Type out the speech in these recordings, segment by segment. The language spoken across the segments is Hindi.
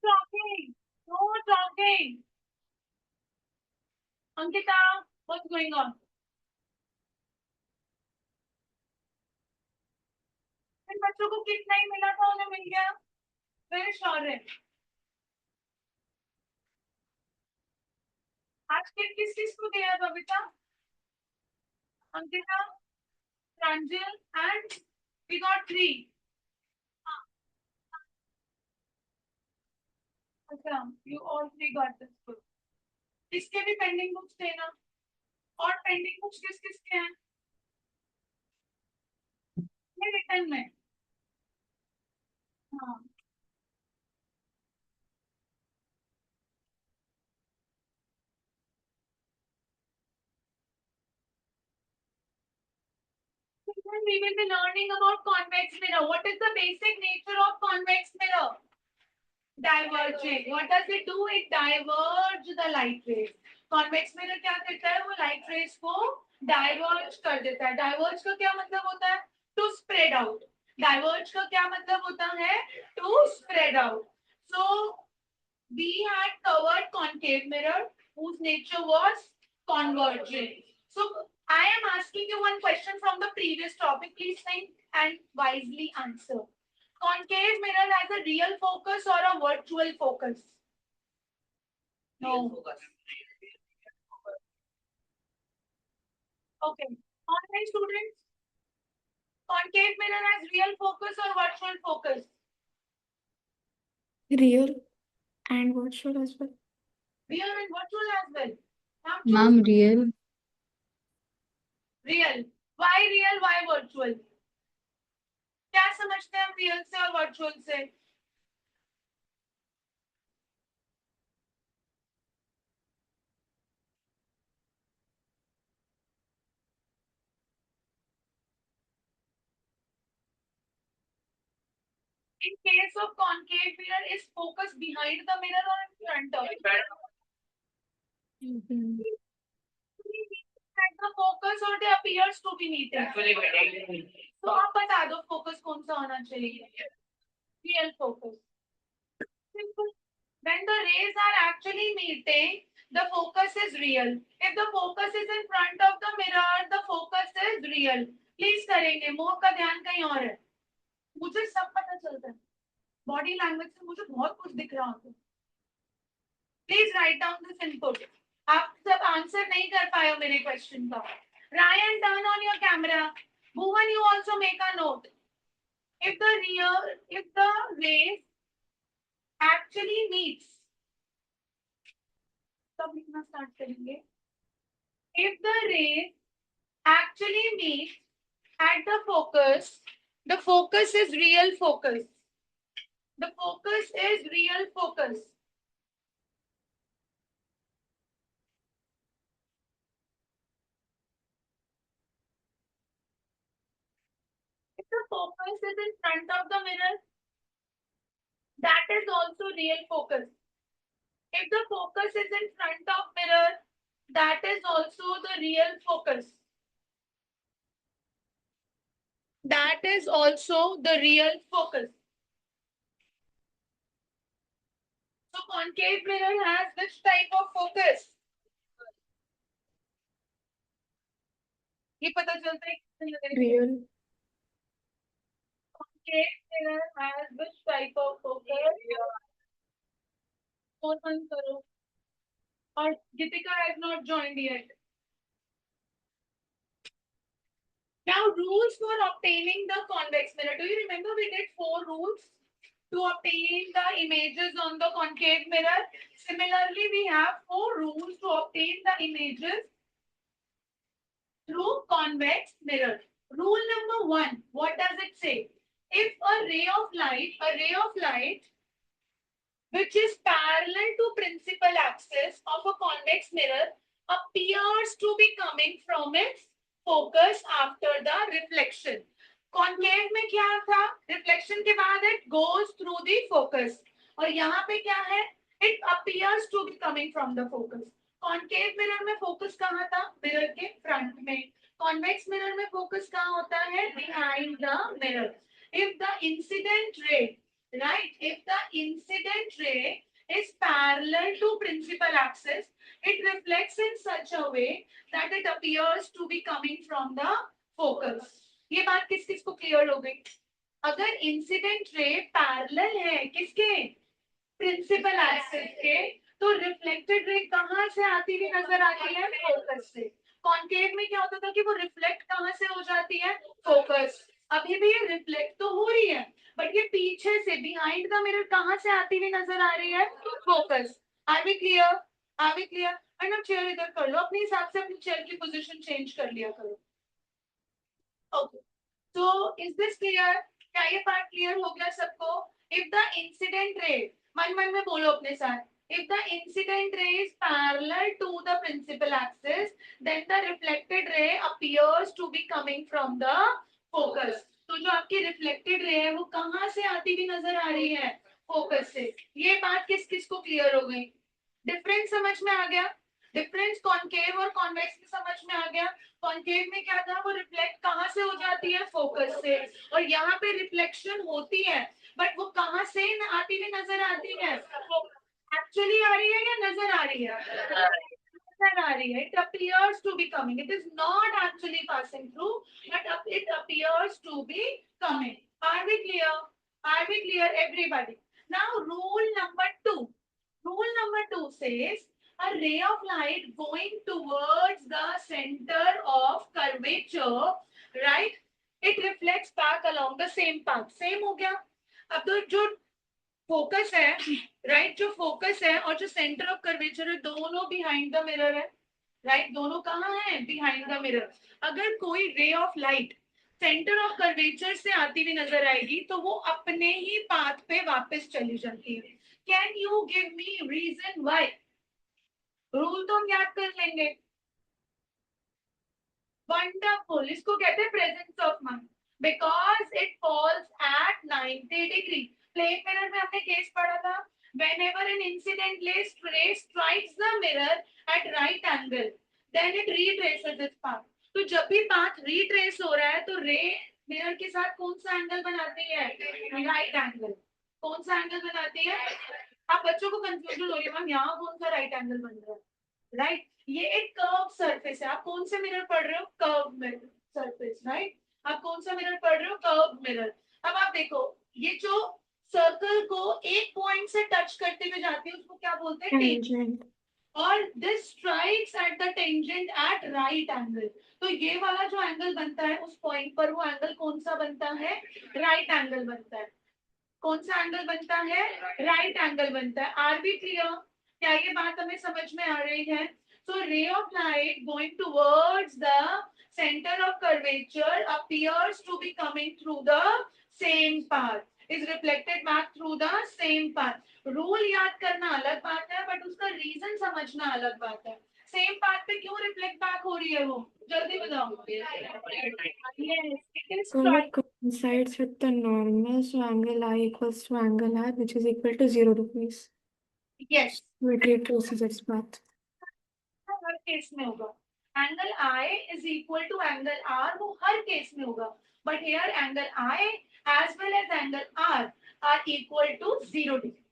talking. No talking. Ankita, what's going on? इन बच्चों को कितना ही मिला था उन्हें मिल गया वेरी श्योर है। आज किस किस को दिया बबीता अंकिता प्रांजल एंड वी गॉट 3। अच्छा you all 3 got this book. इसके भी पेंडिंग बुक्स देना। और पेंडिंग बुक्स किस किस के हैं ये रिटर्न में। हाँ then we will be learning about convex mirror. What is the basic nature of convex mirror? Diverging. What does it do? It diverge the light rays. Convex mirror क्या करता है? वो light rays को diverge कर देता है. Diverge का क्या मतलब होता है? To spread out. Diverge का क्या मतलब होता है? To spread out. So we had covered concave mirror whose nature was converging. So I am asking you one question from the previous topic. Please think and wisely answer. Concave mirror has a real focus or a virtual focus? No. Okay. Online students, concave mirror has real focus or virtual focus? Real and virtual as well. Real and virtual as well. Now Ma'am, choose real. real. Why real? Why virtual? क्या समझते हैं हम real से और virtual से? In case of concave mirror, is focus behind the mirror or in front of it? Mhm. At the focus or they appears to be meeting. तो आप बता दो focus कौन सा होना चाहिए? Real focus. Simple. When the rays are actually meeting, the focus is real. If the focus is in front of the mirror, the focus is real. Please करेंगे. मोर का ध्यान कहीं और है. मुझे सब पता चलता है. Body language से मुझे बहुत कुछ दिख रहा होता है. Please write down this input. आप सब आंसर नहीं कर पाए हो मेरे क्वेश्चन का. Ryan, turn on your camera. Bhuvan, you also make a note. If the rays actually meets, तब लिखना स्टार्ट करेंगे. If the rays actually meet at the focus is real focus. The focus is real focus. If the focus is in front of the mirror, that is also real focus. If the focus is in front of mirror, that is also the real focus. That is also the real focus. So concave mirror has which type of focus? ये पता चलता है Real. concave mirror has which type of focus? Phone बंद करो. और Gitika has not joined yet. Now rules for obtaining the convex mirror. Do you remember we did 4 rules to obtain the images on the concave mirror? Similarly, we have 4 rules to obtain the images through convex mirror. Rule number 1, what does it say? If a ray of light which is parallel to principal axis of a convex mirror appears to be coming from its focus after the reflection. Concave में क्या था? Reflection के बाद it goes through the focus. और यहाँ पे क्या है? It appears to be coming from the focus. Concave mirror में focus कहाँ था? Mirror के front में. Convex mirror में focus कहाँ होता है? Behind the mirror. If the incident ray right? If the incident ray is parallel to principal axis, it reflects in such a way that it appears to be coming from the focus. ये बात किस किस को क्लियर हो गई? अगर इंसिडेंट रे पैरेलल है किसके? प्रिंसिपल एक्सिस के, तो रिफ्लेक्टेड रे कहां से आती हुई नजर आती है? फोकस से. कॉन्केव में क्या होता था कि वो रिफ्लेक्ट कहां से हो जाती है? फोकस. अभी भी ये रिफ्लेक्ट तो हो रही है, बट ये पीछे से बिहाइंड द मिरर कहां से आती हुई नजर आ रही है? Focus. Are we clear? Are we clear? Madam chair इधर कर लो, अपने हिसाब से अपनी चेयर की पोजीशन चेंज कर लिया करो. ओके, तो इज दिस क्लियर? क्या ये पार्ट क्लियर हो गया सबको? इफ द इंसिडेंट रे, मन मन में बोलो अपने साथ, if the incident ray is parallel to the principal axis, then the reflected ray appears to be coming from the focus. तो जो आपकी रिफ्लेक्टेड रे है वो कहां से आती हुई नजर आ रही है? फोकस से. ये बात किस किस को क्लियर हो गई? डिफरेंस समझ में आ गया? डिफरेंस कॉन्केव और कॉन्वेक्स में समझ में आ गया? कॉन्केव में क्या था, वो रिफ्लेक्ट कहां से हो जाती है? फोकस से. और यहाँ पे रिफ्लेक्शन होती है, बट वो कहां से आती हुई नजर आती है? एक्चुअली आ रही है या नजर आ रही है? नजर आ रही है. It appears to be coming. It is not actually passing through, but it appears to be coming. Are we clear? Are we clear, everybody? Now, rule number 2. Rule number 2 says a ray of light going towards the center of curvature, right? It reflects back along the same path. Same हो गया. अब तो जो फोकस है, राइट, जो फोकस है और जो सेंटर ऑफ कर्वेचर है, दोनों बिहाइंड द मिरर है. राइट, दोनों कहाँ है? Behind the mirror. अगर कोई रे of light centre of curvature से आती हुई नजर आएगी तो वो अपने ही पाथ पे वापस चली जाती है. Can you give me reason why? Rule तो हम याद कर लेंगे. वंडरफुल. इसको कहते हैं presence of mind. Because it falls at 90 degree. Plane mirror में हमने केस पढ़ा था. whenever an incident ray strikes the mirror at right angle, then it retraces its path. तो जब भी पाथ रिट्रेस हो रहा है तो रे मिरर के साथ कौन सा एंगल बनाती है? Right angle. कौन सा एंगल बनाती है? आप बच्चों को कंफ्यूजन हो रही है, मैम यहाँ कौन सा राइट एंगल बन रहा है? राइट, ये एक कर्व सरफेस है. आप कौन से मिरर पढ़ रहे हो? Curve mirror surface. राइट, आप कौन सा मिरर पढ़ रहे हो? Curve mirror. अब आप देखो, ये जो सर्कल को एक पॉइंट से टच करते हुए जाती है उसको क्या बोलते हैं? Tangent. और this strikes at the tangent at right angle. तो ये वाला जो एंगल बनता है उस पॉइंट पर, वो एंगल कौन सा बनता है? राइट एंगल बनता है. कौन सा एंगल बनता है? राइट एंगल बनता है. Are be clear? क्या ये बात हमें समझ में आ रही है? So ray of light going towards the centre of curvature appears to be coming through the same path, is reflected back through the same path. Rule याद करना अलग बात है, बट उसका रीजन समझना अलग बात है. सेम पाथ पे क्यों रिफ्लेक्ट बैक हो रही है वो? जल्दी बताओ. Yes, it is So it coincides with the normal, so angle I equals to angle R, which is equal to 0 degrees. yes. So it retraces its path. हर केस में होगा. Angle i is equal to angle r, वो हर केस में होगा. But here angle i as well as angle r equal to 0 degree.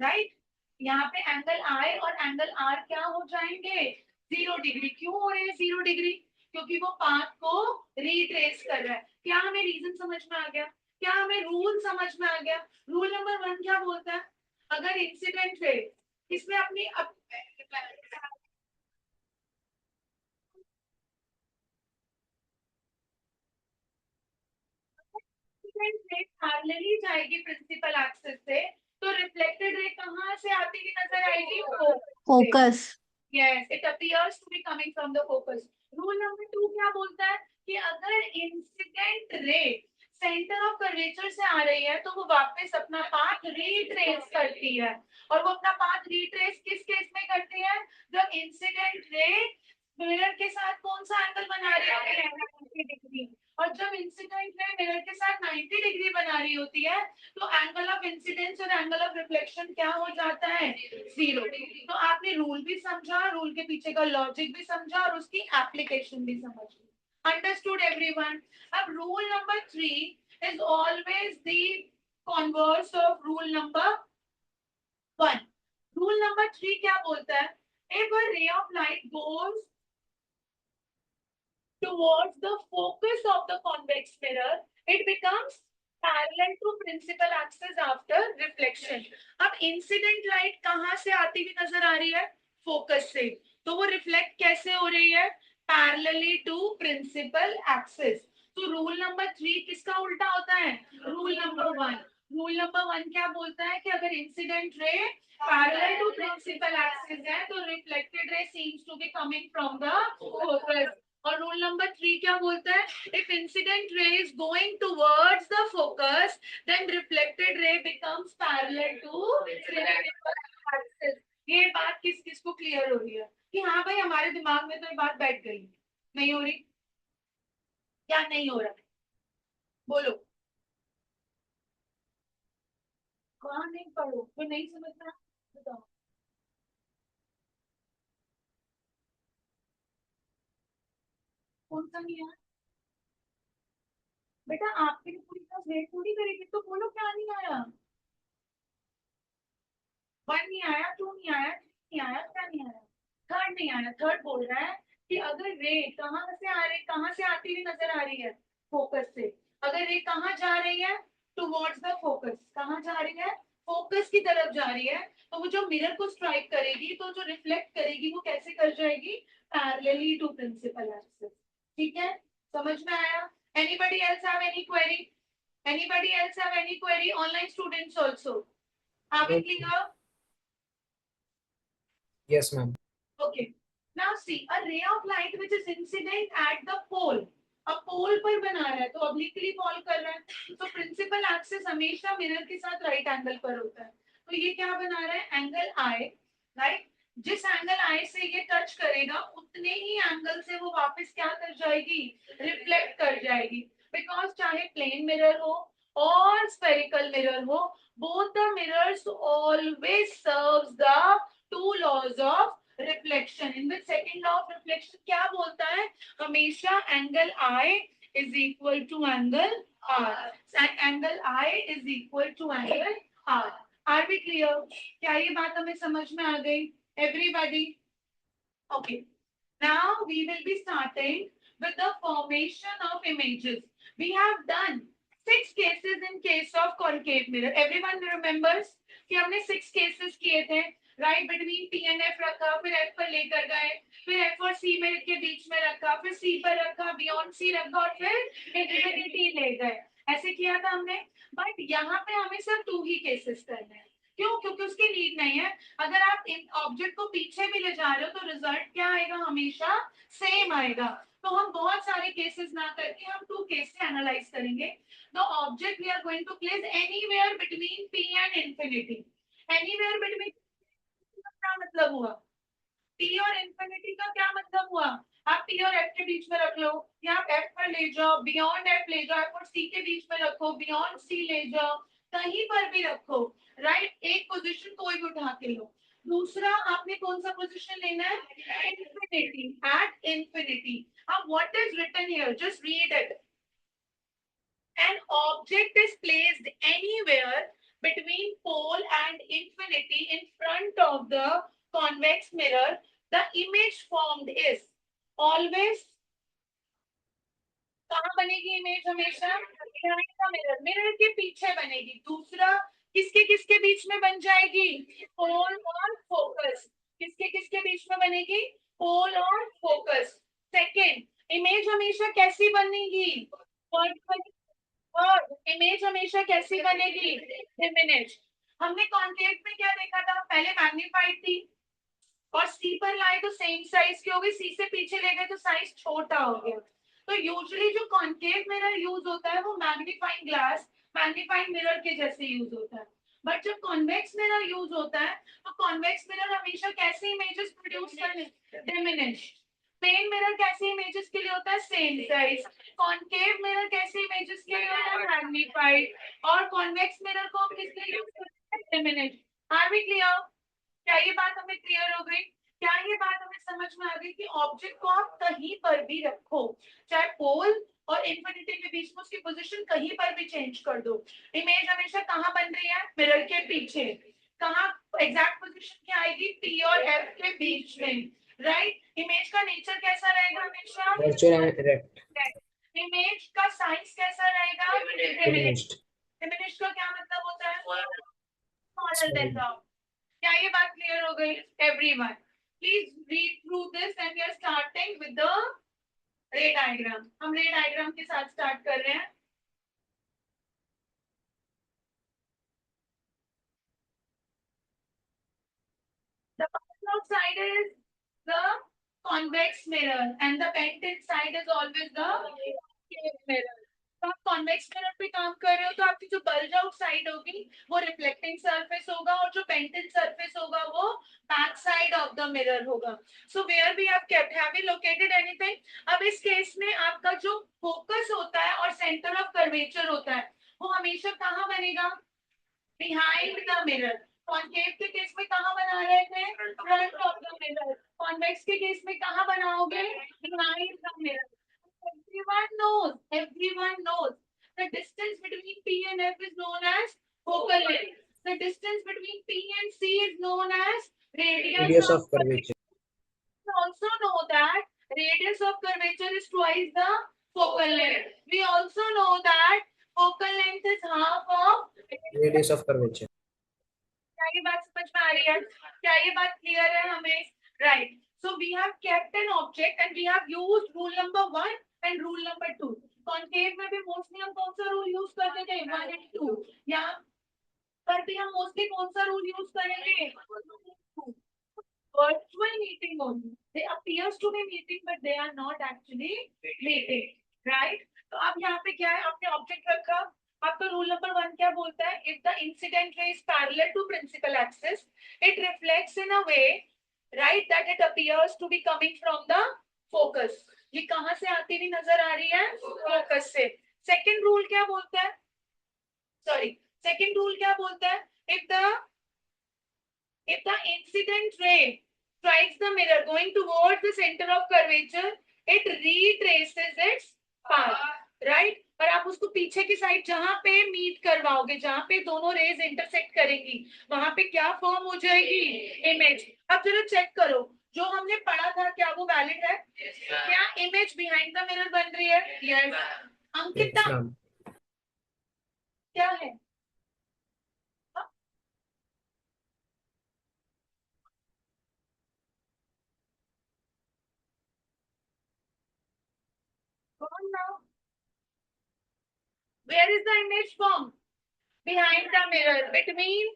Right, यहाँ पे एंगल आई और एंगल आर क्या हो जाएंगे? 0 डिग्री. क्यों हो रहे हैं 0 डिग्री? क्योंकि वो पाथ को रिट्रेस कर रहा है. क्या हमें रीजन समझ में आ गया? क्या हमें रूल समझ में आ गया? रूल नंबर 1 क्या बोलता है? अगर इंसिडेंट है, इसमें अपनी पैरेलली जाएगी प्रिंसिपल एक्सिस से, तो रिफ्लेक्टेड रे कहां से आती हुई नजर आएगी? Focus. Yes, it appears to be coming from the focus. Rule number 2 क्या बोलता है कि अगर incident ray centre of curvature से आ रही है तो वो वापस अपना पाथ रिट्रेस करती है. और वो अपना पाथ रिट्रेस किस केस में करती है? जब इंसिडेंट रे मिरर के साथ कौन सा एंगल बना रही होती है? 90 डिग्री. और जब इंसिडेंट रे मिरर के साथ 90 डिग्री बना रही होती है तो एंगल ऑफ इंसिडेंस और एंगल ऑफ रिफ्लेक्शन क्या हो जाता है? 0. तो आपने रूल भी समझा, रूल के पीछे का लॉजिक भी समझा और उसकी एप्लीकेशन भी समझ ली. Understood everyone? अब rule number 3 is always the converse of rule number 1. Rule number 3 क्या बोलता है? If a ray of light goes towards the focus of the convex mirror, it becomes parallel to principal axis after reflection. अब इंसिडेंट लाइट कहां से आती हुई नजर आ रही है? फोकस से. तो वो रिफ्लेक्ट कैसे हो रही है? Parallelly to principal axis. तो रूल नंबर 3 किसका उल्टा होता है? Rule number 1. रूल नंबर 1 क्या बोलता है कि अगर incident ray parallel to principal axis है तो reflected ray seems to be coming from the focus. और रूल नंबर 3 क्या बोलता है? If incident ray is going towards the focus then reflected ray becomes parallel to principal axis. ये बात किस किस को क्लियर हो रही है कि हाँ भाई हमारे दिमाग में तो ये बात बैठ गई? नहीं हो रही? क्या नहीं हो रहा? बोलो. कहाँ नहीं पढ़ो तो नहीं समझना? बताओ. कौन सा नहीं है? बेटा आपके लिए पूरी क्लास वेट थोड़ी करेगी, तो बोलो क्या नहीं आया. 1 नहीं आया, 2 नहीं आया, 3 नहीं आया, क्या नहीं आया? थर्ड नहीं आया. थर्ड बोल रहा है कि अगर रे कहाँ से आ रही, कहाँ से आती हुई नजर आ रही है? फोकस से. अगर रे कहाँ जा रही है? Towards the focus. कहाँ जा रही है? फोकस की तरफ जा रही है. तो वो जो मिरर को स्ट्राइक करेगी तो जो रिफ्लेक्ट करेगी वो कैसे कर जाएगी? Parallelly to principal axis. ठीक है, समझ में आया? Anybody else have any query? Anybody else have any query? Online students also have it clear? Yes, ma'am. Okay. Now see, a ray of light which is incident at the pole. अब पोल पर बना रहा है तो ऑब्लिकली फॉल कर रहा है. तो प्रिंसिपल एक्सिस हमेशा मिरर के साथ राइट एंगल पर होता है. तो ये क्या बना रहा है? एंगल आई. राइट. जिस एंगल आई से ये टच करेगा उतने ही एंगल से वो वापस क्या कर जाएगी? रिफ्लेक्ट कर जाएगी. बिकॉज चाहे प्लेन मिरर हो और स्फेरिकल मिरर हो, both the mirrors always serves the two laws of reflection. In the second law of reflection क्या बोलता है? हमेशा angle i is equal to angle r. Angle i is equal to angle r. Are be clear? क्या ये बात हमें समझ में आ गई? Everybody okay. Now we will be starting with the formation of images. We have done 6 cases in case of concave mirror. Everyone remembers कि हमने 6 cases किए थे. Right between P and F रखा, फिर एफ पर लेकर गए, फिर एफ और सी में के बीच में रखा, फिर सी पर रखा, बियॉन्ड सी रखा और फिर इंफिनिटी ले गए. ऐसे किया था हमने. बट यहाँ पे हमें सिर्फ 2 ही केसेस करने हैं. क्यों? क्योंकि उसकी नीड नहीं है. अगर आप ऑब्जेक्ट को पीछे भी ले जा रहे हो तो रिजल्ट क्या आएगा? हमेशा सेम आएगा. तो हम बहुत सारे केसेस ना करके हम 2 केस से एनालाइज करेंगे. The object we are going to place anywhere between P and infinity. Anywhere between क्या मतलब हुआ? पी और इंफिनिटी का क्या मतलब हुआ? आप पी और एफ के बीच में रख लो, या आप एफ पर ले जाओ, बियॉन्ड एफ ले जाओ, एफ और सी के बीच में रखो, बियॉन्ड सी ले जाओ, कहीं पर भी रखो. राइट. एक पोजीशन कोई भी उठा के लो. दूसरा आपने कौन सा पोजीशन लेना है? इंफिनिटी. At infinity. अब what is written here? Just read it. An object is placed anywhere between pole and infinity in front of the convex mirror. The image formed is always कहाँ बनेगी इमेज? हमेशा behind the mirror. मिरर के पीछे बनेगी. दूसरा किसके किसके बीच में बन जाएगी? पोल और फोकस. किसके किसके बीच में बनेगी? पोल और फोकस. सेकेंड इमेज हमेशा कैसी बनेगी? और इमेज हमेशा कैसी बनेगी? डिमिनिश. हमने कॉन्केव में क्या देखा था? पहले मैग्नीफाइड थी और सी पर लाए तो सेम साइज की हो गई, सी से पीछे ले गए तो साइज छोटा हो गया. तो यूजुअली जो कॉन्केव मिरर यूज होता है वो मैग्नीफाइंग ग्लास, मैग्नीफाइंग मिरर के जैसे यूज होता है. बट जब कॉन्वेक्स मिरर यूज होता है तो कॉन्वेक्स मिरर हमेशा कैसे इमेजेस प्रोड्यूस करने? डिमिनिश. प्लेन मिरर कैसे इमेजेस के लिए होता है? Same size. कॉन्केव मिरर कैसे इमेजेस के लिए होता है? मैग्नीफाइड. और कॉन्वेक्स मिरर को हम किस लिए यूज करते हैं? डिमिनिश. Are we clear? क्या ये बात हमें क्लियर हो गई? क्या ये बात हमें समझ में आ गई कि ऑब्जेक्ट को आप कहीं पर भी रखो, चाहे पोल और इन्फिनिटी के बीच में उसकी पोजीशन कहीं पर भी चेंज कर दो। इमेज हमेशा कहाँ बन रही है? मिरर के पीछे। कहाँ एग्जैक्ट पोजीशन क्या आएगी? P और F के बीच में, राइट? इमेज का नेचर कैसा रहेगा हमेशा? Virtual and direct. इमेज का साइज कैसा रहेगा? डिमिनिश्ड। डिमिनिश्ड का क्या मतलब होता है? Smaller than the. क्या ये बात क्लियर हो गई everyone? Please read through this and we are starting with the ray diagram. हम रे डायग्राम के साथ स्टार्ट कर रहे हैं। The bottom side is the convex mirror and the bent side is always the concave mirror. तो आप कॉन्वेक्स मिरर पे काम कर रहे हो तो आपकी जो बल्ज आउट साइड होगी वो रिफ्लेक्टिंग सरफेस होगा और जो बेंटेड सरफेस होगा वो back side of the mirror होगा। So where we have we located anything? अब इस केस में आपका जो फोकस होता है और सेंटर ऑफ कर्वेचर होता है वो हमेशा कहाँ बनेगा? Behind the mirror. कॉन्केव के केस में कहाँ बना रहे थे? Front of the mirror. Convex के केस में कहाँ बनाओगे? Behind the mirror. Everyone knows the distance between P and F is known as focal length. The distance between P and C is known as Radius of curvature. We also know that radius of curvature is twice the focal length. We also know that focal length is half of Radius of curvature. क्या ये बात समझ में आ रही है? क्या ये बात क्लियर है हमें? Right. So we have kept an object and we have used rule number 1 and rule number 2। Concave में भी मोस्टली हम कौन सा रूल यूज करते थे? 1 एंड 2। या पर भी हम मोस्टली कौन सा रूल यूज करेंगे? Virtual meeting only. They appears to be meeting, but they are not actually meeting, right? तो अब यहाँ पे क्या है? आपने ऑब्जेक्ट रखा। आपका रूल नंबर 1 क्या बोलता है? If the incident ray is parallel to principal axis, it reflects in a way, right, that it appears to be coming from the focus. ये कहाँ से आती हुई नजर आ रही है? फोकस से। सेकेंड रूल क्या बोलता है? सॉरी, सेकेंड रूल क्या बोलता है? If the incident ray strikes the mirror going towards the center of curvature, it retraces its path, right? और आप उसको पीछे की साइड जहां पे मीट करवाओगे, जहां पे दोनों रेज इंटरसेक्ट करेंगी, वहां पे क्या फॉर्म हो जाएगी? इमेज। अब जरा चेक करो, जो हमने पढ़ा था क्या वो वैलिड है? क्या इमेज बिहाइंड द मिरर बन रही है? यस। अंकिता क्या है? कौन ना? Where is the image form? Behind the mirror, between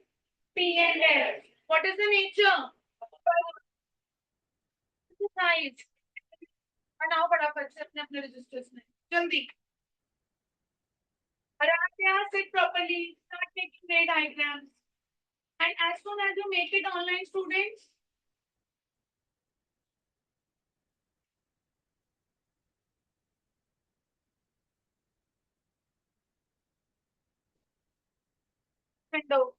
P and F. What is the nature? The size. बनाओ फटाफट से अपने अपने रजिस्टर्स में जल्दी। Aradhya, sit properly. Start making ray diagrams. And as soon as you make it online, students, window.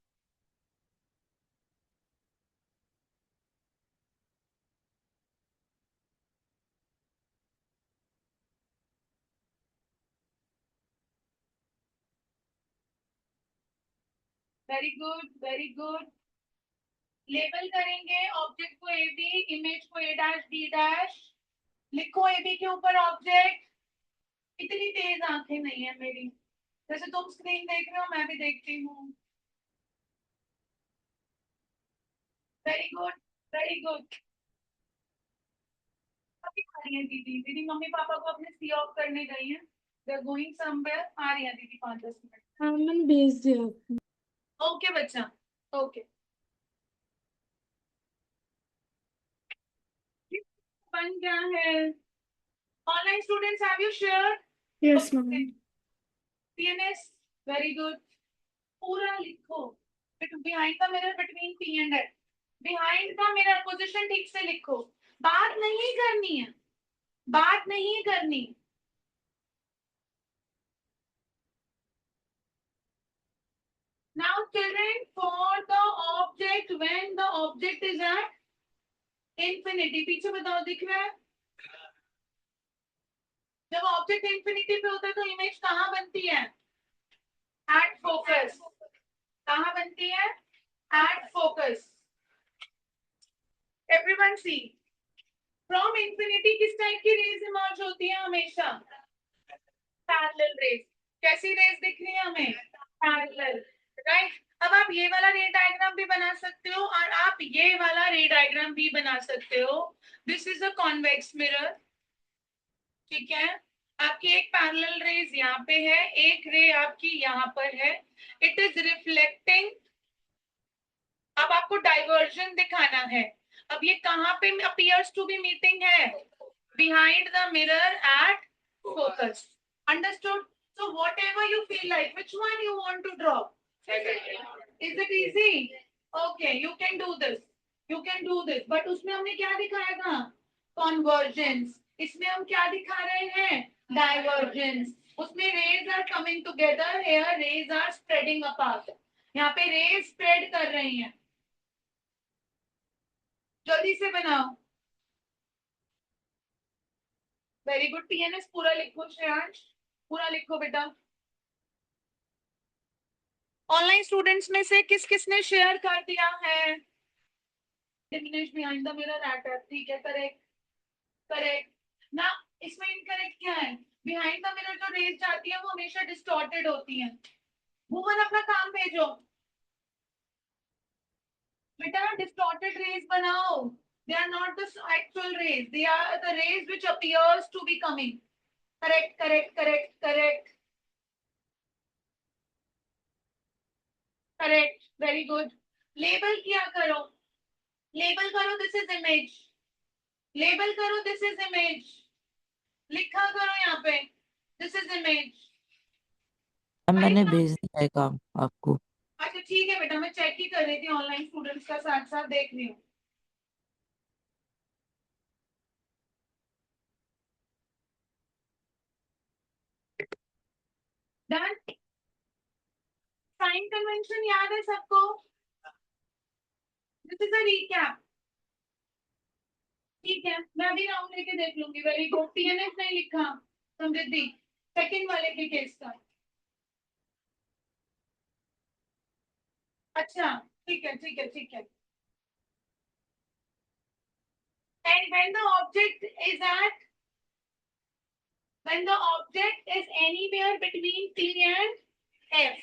Very good, very good. Label करेंगे ऑब्जेक्ट को ए बी, इमेज को ए डैश बी डैश। लिखो ए बी के ऊपर ऑब्जेक्ट। इतनी तेज आंखें नहीं है मेरी, जैसे तुम स्क्रीन देख रहे हो मैं भी देखती हूँ। Very good, very good. अभी आ रही है दीदी। दीदी मम्मी पापा को अपने सी ऑफ करने गई हैं। They are going somewhere. आ रही है दीदी 5-10 मिनट। हाँ मैंने भेज दिया। ओके बच्चा, ओके। वन क्या है? Online students have you shared? Yes ma'am. PNS, very good. पूरा लिखो। Behind the mirror between P and F. Behind the mirror position ठीक से लिखो। बात नहीं करनी है, बात नहीं करनी। Now children, for the object, when the object is at infinity, पीछे बताओ दिख रहा है? जब ऑब्जेक्ट इंफिनिटी पे होता है तो इमेज कहाँ बनती है? At focus. कहाँ बनती है? At focus. Everyone see, from infinity किस टाइप की रेज इमर्ज होती है हमेशा? Parallel raise. कैसी रेज दिख रही है हमें? Parallel, right. अब आप ये वाला रे डायग्राम भी बना सकते हो और आप ये वाला रे डायग्राम भी बना सकते हो। This is a convex mirror, ठीक है। आपकी एक पैरेलल रेज यहाँ पे है, एक रे आपकी यहाँ पर है, इट इज रिफ्लेक्टिंग। अब आपको डाइवर्जन दिखाना है। अब ये कहाँ पे अपीयर्स टू बी मीटिंग है? Behind the mirror at focus. Understood? So whatever you feel like, which one you want to draw? Is it easy? Okay, you can do this. You can do this. But उसमें हमने क्या दिखाया था? Convergence. इसमें हम क्या दिखा रहे हैं? Divergence. उसमें rays are coming together. Here rays are spreading apart. यहाँ पे rays spread कर रही हैं. जल्दी से बनाओ। Very good. टीएनएस पूरा लिखो श्रेयांश, पूरा लिखो बेटा। ऑनलाइन स्टूडेंट्स में से किस किसने शेयर कर दिया है? Diminish behind the mirror at, ठीक है, करेक्ट करेक्ट ना। इसमें इनकरेक्ट क्या है? बिहाइंड द मिरर जो रेज जाती है वो हमेशा डिस्टॉर्टेड होती है। भुवन अपना काम भेजो बेटा, डिस्टॉर्टेड रेज बनाओ। They are not the actual rays. They are the rays which appears to be coming. Correct, correct, correct, correct. Correct, very good. Label किया करो, लेबल करो दिस इज इमेज, लेबल करो दिस इज इमेज, लिखा करो यहाँ पे दिस इज इमेज। मैंने भेज दिया है काम आपको। अच्छा ठीक है बेटा, मैं चेक ही कर रही थी ऑनलाइन स्टूडेंट्स का, साथ साथ देख रही हूँ। डन। साइन कन्वेंशन याद है सबको? दिस इज अ रीकैप, ठीक है। मैं अभी राउंड लेके देख लूंगी। Very good. टीएनएस नहीं लिखा समृद्धि, सेकंड वाले के केस का। अच्छा ठीक है ठीक है ठीक है। And when the object is at, when the object is anywhere between P and F,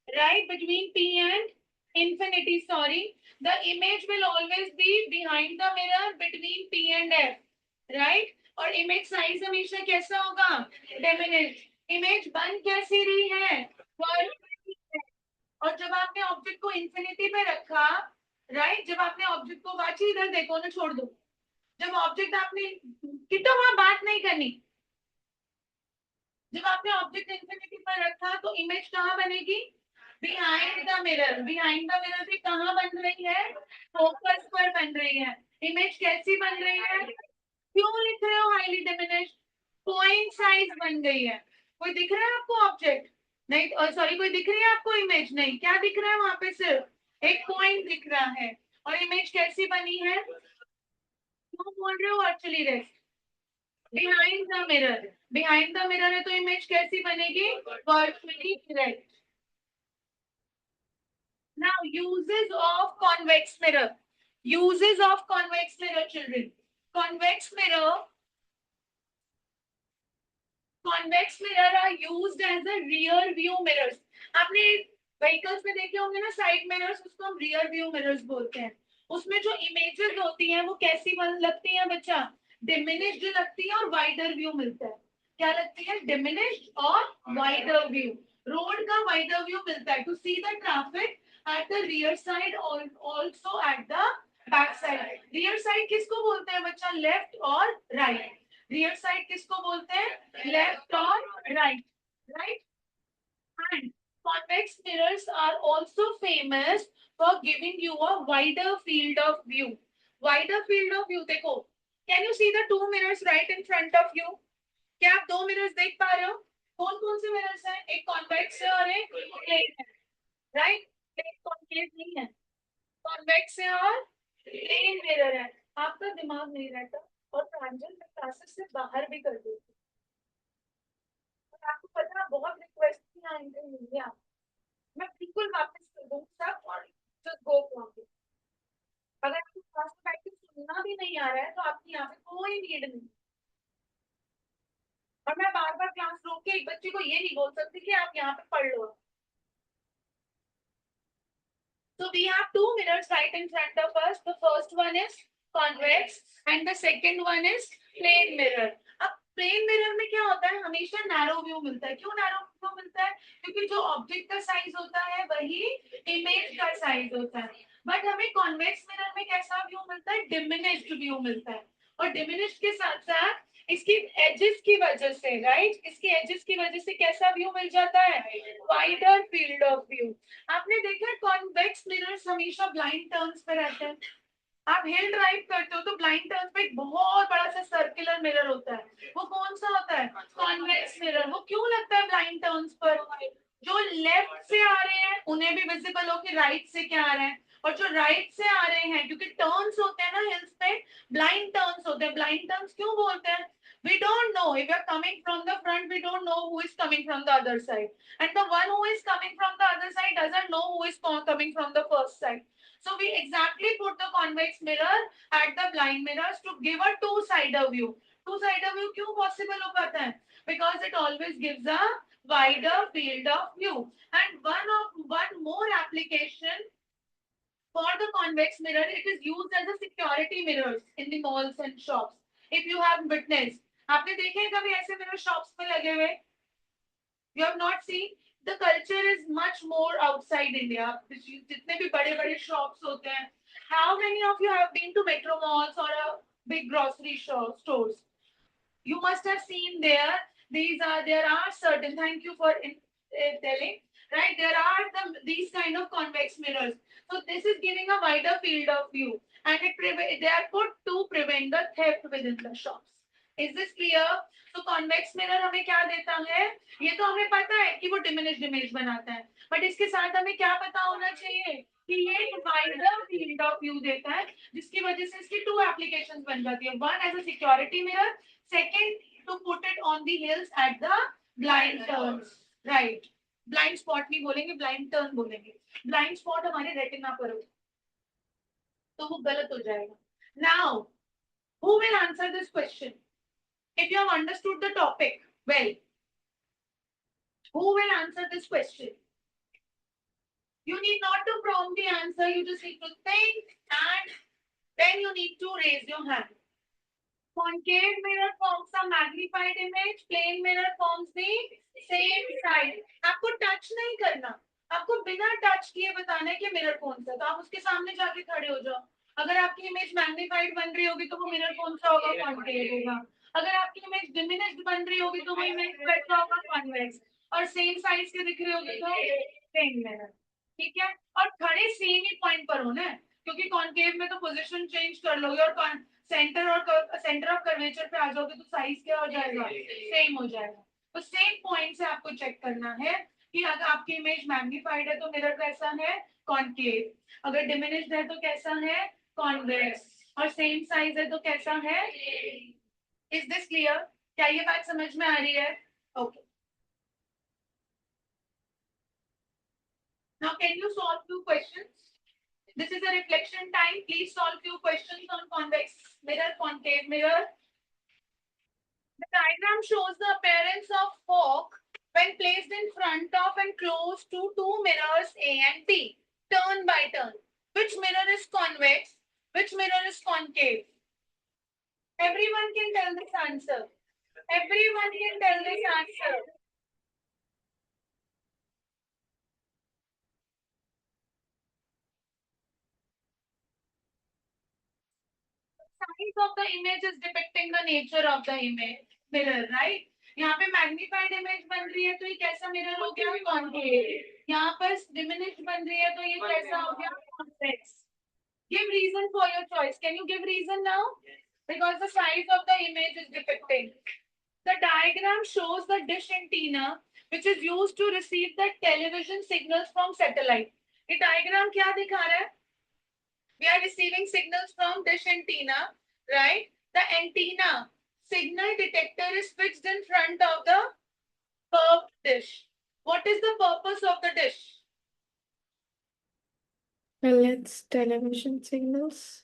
right, between P and infinity, sorry, the image will always be behind the mirror between P and F, right? और इमेज साइज हमेशा कैसा होगा? डिमिनिश। इमेज बन कैसी रही है? और जब आपने ऑब्जेक्ट को इंफिनिटी पे रखा, राइट, जब आपने ऑब्जेक्ट को, बाची इधर देखो ना, छोड़ दो। जब ऑब्जेक्ट आपने, कितो वहां बात नहीं करनी, जब आपने ऑब्जेक्ट इंफिनिटी पर रखा तो इमेज कहाँ बनेगी? Behind the mirror. Behind the mirror भी कहाँ बन रही है? फोकस पर बन रही है। इमेज कैसी बन रही है? क्यों लिख रहे हो हाईली डिमिनिश्ड? पॉइंट साइज बन गई है। कोई दिख रहा है आपको ऑब्जेक्ट? नहीं, सॉरी, कोई दिख रही है आपको इमेज? नहीं, क्या दिख रहा है वहां पे? सिर्फ एक पॉइंट दिख रहा है। और इमेज कैसी बनी है? क्यों बोल रहे हो actually rest? Behind the mirror. Behind the mirror है तो इमेज कैसी बनेगी? Virtually correct. Now uses of convex mirror. Uses of convex mirror, children. Convex mirror. Convex mirror are used as a rear view mirrors. आपने व्हीकल्स में देखे होंगे ना साइड मिरर्स, उसको हम रियर व्यू मिरर्स बोलते हैं। उसमें जो इमेजेस होती हैं वो कैसी लगती हैं बच्चा? डिमिनिश्ड लगती है और वाइडर व्यू मिलता है। क्या लगती है? डिमिनिश्ड और वाइडर व्यू। रोड का वाइडर व्यू मिलता है to see the traffic at the rear side और also at the back side. Rear side किसको बोलते हैं बच्चा? लेफ्ट और राइट। रियर साइड किसको बोलते हैं? लेफ्ट और right, right. And convex mirrors are also famous for giving you a wider field of view. Wider field of view, देखो, can you see the two mirrors right in front of you? क्या आप दो मिरर्स देख पा रहे हो? कौन कौन से मिरर्स हैं? एक कॉन्वेक्स है और एक प्लेन है, राइट? एक कॉन्केव नहीं है, कॉन्वेक्स है और प्लेन मिरर है। आपका दिमाग नहीं रहता और प्रांजल मैं क्लासेस से बाहर भी कर देती हूँ। पता है बहुत रिक्वेस्ट थी आएंगे इंडिया, मैं बिल्कुल वापस कर दूँ सब और जस्ट गो फॉर इट। अगर आपको क्लास में बैठ के सुनना भी नहीं आ रहा है तो आपकी यहाँ पे कोई नीड नहीं। और मैं बार बार क्लास रोक के एक बच्चे को ये नहीं बोल सकती कि आप यहाँ पे पढ़ लो। So we have two mirrors right in front of us. The first one is convex and the second one is plane mirror. अब प्लेन मिरर में क्या होता है, हमेशा नैरो व्यू मिलता है। क्यों नैरो व्यू मिलता है? क्योंकि जो ऑब्जेक्ट का साइज होता है वही इमेज का साइज होता है। बट हमें कॉन्वेक्स मिरर में कैसा व्यू मिलता है? डिमिनिश्ड व्यू मिलता है। और डिमिनिश्ड के साथ साथ इसकी एजेस की वजह से, राइट, इसकी एजेस की वजह से कैसा व्यू मिल जाता है? Wider field of view. आपने देखा है कॉन्वेक्स मिरर्स हमेशा ब्लाइंड टर्न्स पे रहते हैं। आप हिल ड्राइव करते हो तो ब्लाइंड टर्न्स पे एक बहुत बड़ा सा सर्कुलर मिरर होता है, वो कौन सा होता है? Convex mirror. वो क्यों लगता है ब्लाइंड टर्न्स पर? जो लेफ्ट से आ रहे हैं उन्हें भी विजिबल हो कि राइट से क्या आ रहा है, और जो राइट से आ रहे हैं, क्योंकि टर्न्स होते हैं ना हिल्स पे, ब्लाइंड टर्न्स होते हैं। ब्लाइंड टर्न्स क्यों बोलते हैं? We don't know if you're coming from the front, we don't know who is coming from the other side, and the one who is coming from the other side doesn't know who is coming from the first side. So we exactly put the convex mirror at the blind mirrors to give a two-sider view. Two-sider view क्यों possible हो पाता है? Because it always gives a wider field of view. And one more application for the convex mirror, it is used as a security mirrors in the malls and shops. If you have witnessed, आपने देखे हैं कभी ऐसे मिरर शॉप्स में लगे हुए? You have not seen? The culture is much more outside India. जितने भी बड़े बड़े shops होते हैं. How many of you have been to metro malls or a big grocery stores? You must have seen there. There are certain. Thank you for telling. Right, there are these kind of convex mirrors. So this is giving a wider field of view, and they are put to prevent the theft within the shops. Is this clear? So convex mirror हमें क्या देता है? ये तो हमें पता है कि वो diminished image बनाता है, but इसके साथ हमें क्या पता होना चाहिए कि ये एक wider field of view देता है, जिसकी वजह से इसकी two applications बन जाती है. One as a security mirror, second to put it on the hills at the blind turns, right? Blind spot नहीं बोलेंगे, ब्लाइंड टर्न बोलेंगे। ब्लाइंड स्पॉट हमारे रेटिना पर हो तो वो गलत हो जाएगा। Now who will answer this question? If you have understood the topic well, who will answer this question? You need not to prompt the answer, you just need to think and then you need to raise your hand. Concave mirror forms a magnified image, plane mirror forms the same side. आपको टच नहीं करना, आपको बिना टच किए बताना है कि मिरर कौन सा, तो आप उसके सामने जाके खड़े हो जाओ। अगर आपकी इमेज मैग्नीफाइड बन रही होगी तो वो मिरर कौन सा होगा? कॉन्केव होगा। अगर आपकी इमेज डिमिनिश्ड बन रही होगी तो वो इमेज कैसा होगा? कॉन्वेक्स। और सेम साइज के दिख रही होगी तो प्लेन मिरर। ठीक है, और खड़े सेम ही पॉइंट पर हो ना, क्योंकि कॉन्केव में तो पोजीशन चेंज कर लोगे और सेंटर ऑफ कर्वेचर पे आ जाओगे तो साइज क्या हो जाएगा? सेम हो जाएगा। तो सेम पॉइंट से आपको चेक करना है कि अगर आपकी इमेज मैग्नीफाइड है तो मिरर कैसा है? कॉन्केव। अगर डिमिनिश्ड है तो कैसा है? कॉन्वेक्स। और सेम साइज है तो कैसा है? Is this clear? क्या ये बात समझ में आ रही है? Okay, now can you solve few questions? This is a reflection time. Please solve few questions on convex mirror, concave mirror. The diagram shows the appearance of fork when placed in front of and close to two mirrors A and B, turn by turn. Which mirror is convex? Which mirror is concave? Everyone can tell this answer. Everyone can tell this answer. Size of the image is depicting the nature of the image mirror, right? यहाँ पे मैग्नीफाइड इमेज बन रही है तो ये कैसा मिरर हो गया? कॉन्केव। यहाँ पर डिमिनिश्ड बन रही है तो ये कैसा हो गया? Convex. Give reason for your choice. Can you give reason now? Because the size of the image is depicting. The diagram shows the dish antenna which is used to receive the television signals from satellite. ये diagram क्या दिखा रहा है? We are receiving signals from dish antenna, right? The antenna signal detector is fixed in front of the curved dish. What is the purpose of the dish? Collects television signals.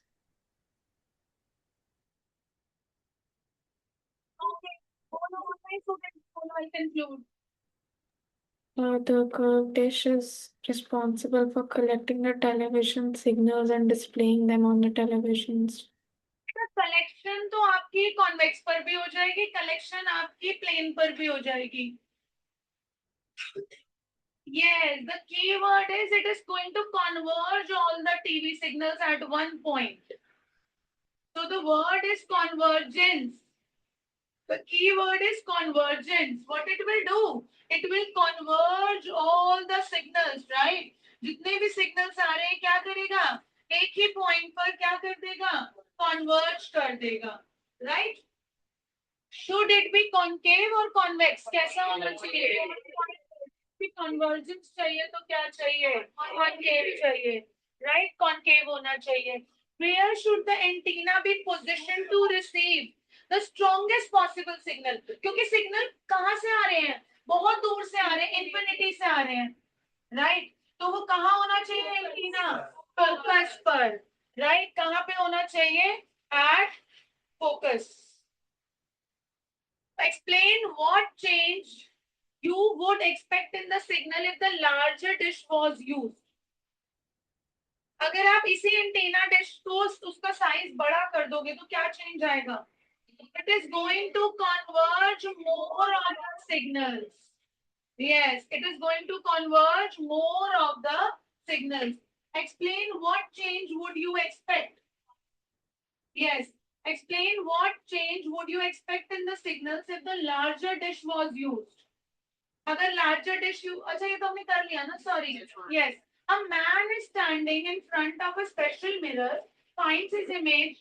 Okay. I'll conclude. The curved dish is responsible for collecting the television signals and displaying them on the televisions. Collection तो आपकी कॉन्वेक्स पर भी हो जाएगी, कलेक्शन आपकी प्लेन पर भी हो जाएगी. Yes, the key word is it is going to converge all the TV signals at one point. So the word is convergence. The key word is convergence. What it will do? It will converge all the signals, right? जितने भी signals आ रहे हैं क्या करेगा? एक ही point पर क्या कर देगा? Converge कर देगा, right? Should it be concave or convex? कैसा होना चाहिए? Convergence चाहिए तो क्या चाहिए? Concave चाहिए, right? Concave होना चाहिए. Where should the antenna be positioned to receive the strongest possible signal? क्योंकि signal कहाँ से आ रहे हैं? बहुत दूर से आ रहे हैं, infinity से आ रहे हैं, right? तो वो कहाँ होना चाहिए antenna? Focus पर, right? कहाँ पे होना चाहिए? At focus. Explain what change you would expect in the signal if the larger dish was used. अगर आप इसी एंटीना डिश को उसका साइज बड़ा कर दोगे तो क्या चेंज आएगा? It is going to converge more on the signals. Yes, it is going to converge more of the signals. Explain what change would you expect? Yes, explain what change would you expect in the signals if the larger dish was used. अगर larger dish you अच्छा ये तो हमने कर लिया ना, sorry. Yes, a man is standing in front of a special mirror, finds his image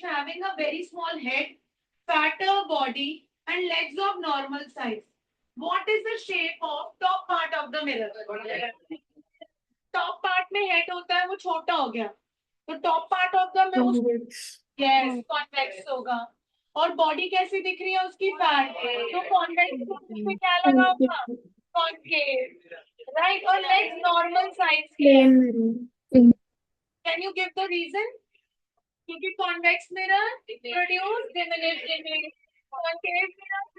having a very small head, fatter body and legs of normal size. What is the shape of top part of the mirror? Top part में head होता है वो छोटा हो गया, तो top part of the mirror Convex. yes convex होगा. और बॉडी कैसी दिख रही है उसकी? फैट. तो कॉन्वेक्स में क्या लगा होगा? Concave, right? और लेग्स नॉर्मल साइज के. Plain mirror. Can you give the reason? क्योंकि convex mirror produce diminished image, concave mirror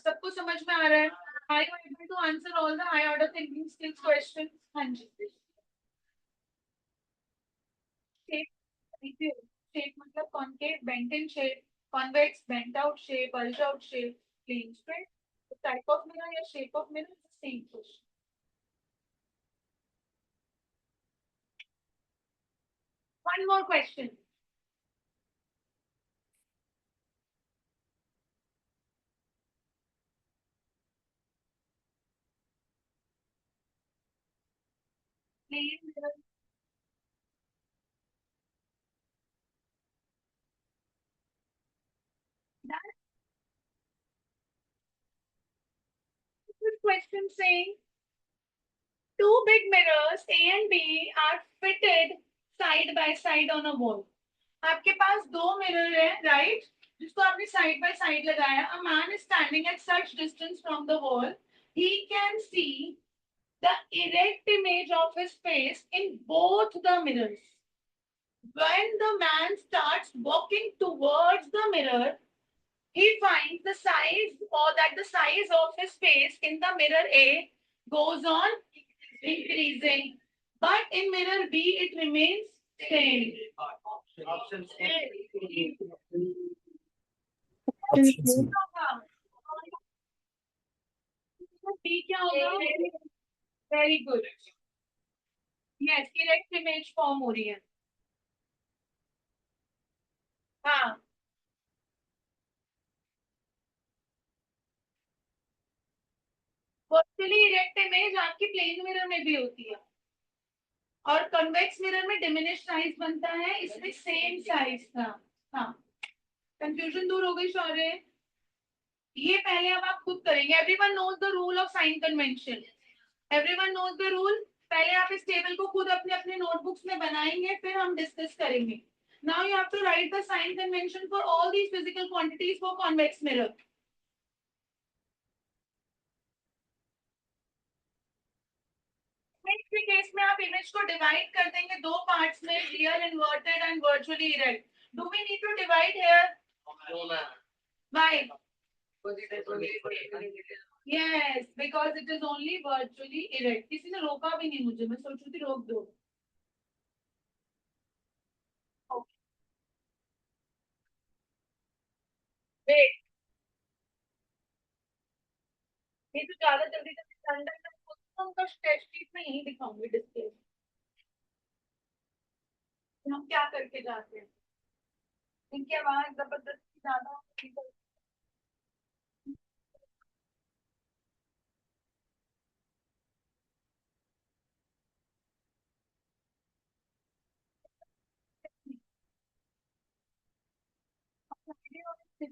सबको समझ में आ रहा है? Are you able to answer all the high order thinking skills questions? हाँ जी. Shape मतलब concave, bent in shape, convex, bent out shape, bulge out shape, plane straight. The type of mirror या shape of mirror is the same question. One more question. Plane mirror. That is question saying two big mirrors A and B are fitted side by side on a wall. आपके पास दो मिरर है, राइट? जिसको आपने साइड बाय साइड लगाया. A man is standing at such distance from the wall, he can see the erect image of his face in both the mirrors. When the man starts walking towards the mirror, he finds the size or that the size of his face in the mirror A goes on increasing, but in mirror B it remains same. Option Option C. B क्या होगा? Very good. Yes, erect image form हो रही है. हाँ. वर्चुअली इरेक्ट इमेज आपकी प्लेन मिरर में भी होती है और कन्वेक्स मिरर में डिमिनिश साइज बनता है, इसमें सेम साइज था. हाँ, कंफ्यूजन दूर हो गई शौर्य. ये पहले अब आप खुद करेंगे. Everyone knows the rule of sign convention. Everyone knows the rule. पहले आप इस टेबल को खुद अपने अपने नोटबुक्स में बनाएंगे, फिर हम डिस्कस करेंगे. Now you have to write the sign convention for all these physical quantities for convex mirror. के केस में आप इमेज को डिवाइड कर देंगे दो पार्ट्स में, real inverted and virtually erect. Do we need to divide here? Why? Yes, because it is only virtually erect. किसी ने रोका भी नहीं मुझे, मैं सोच रही थी रोक दो. Okay. Wait, ये तो ज्यादा जल्दी जल्दी ठंडा उनका टेस्ट शीट में यही दिखाऊंगी डिस्प्ले. हम क्या करके जाते हैं, इनकी आवाज जबरदस्ती ज्यादा.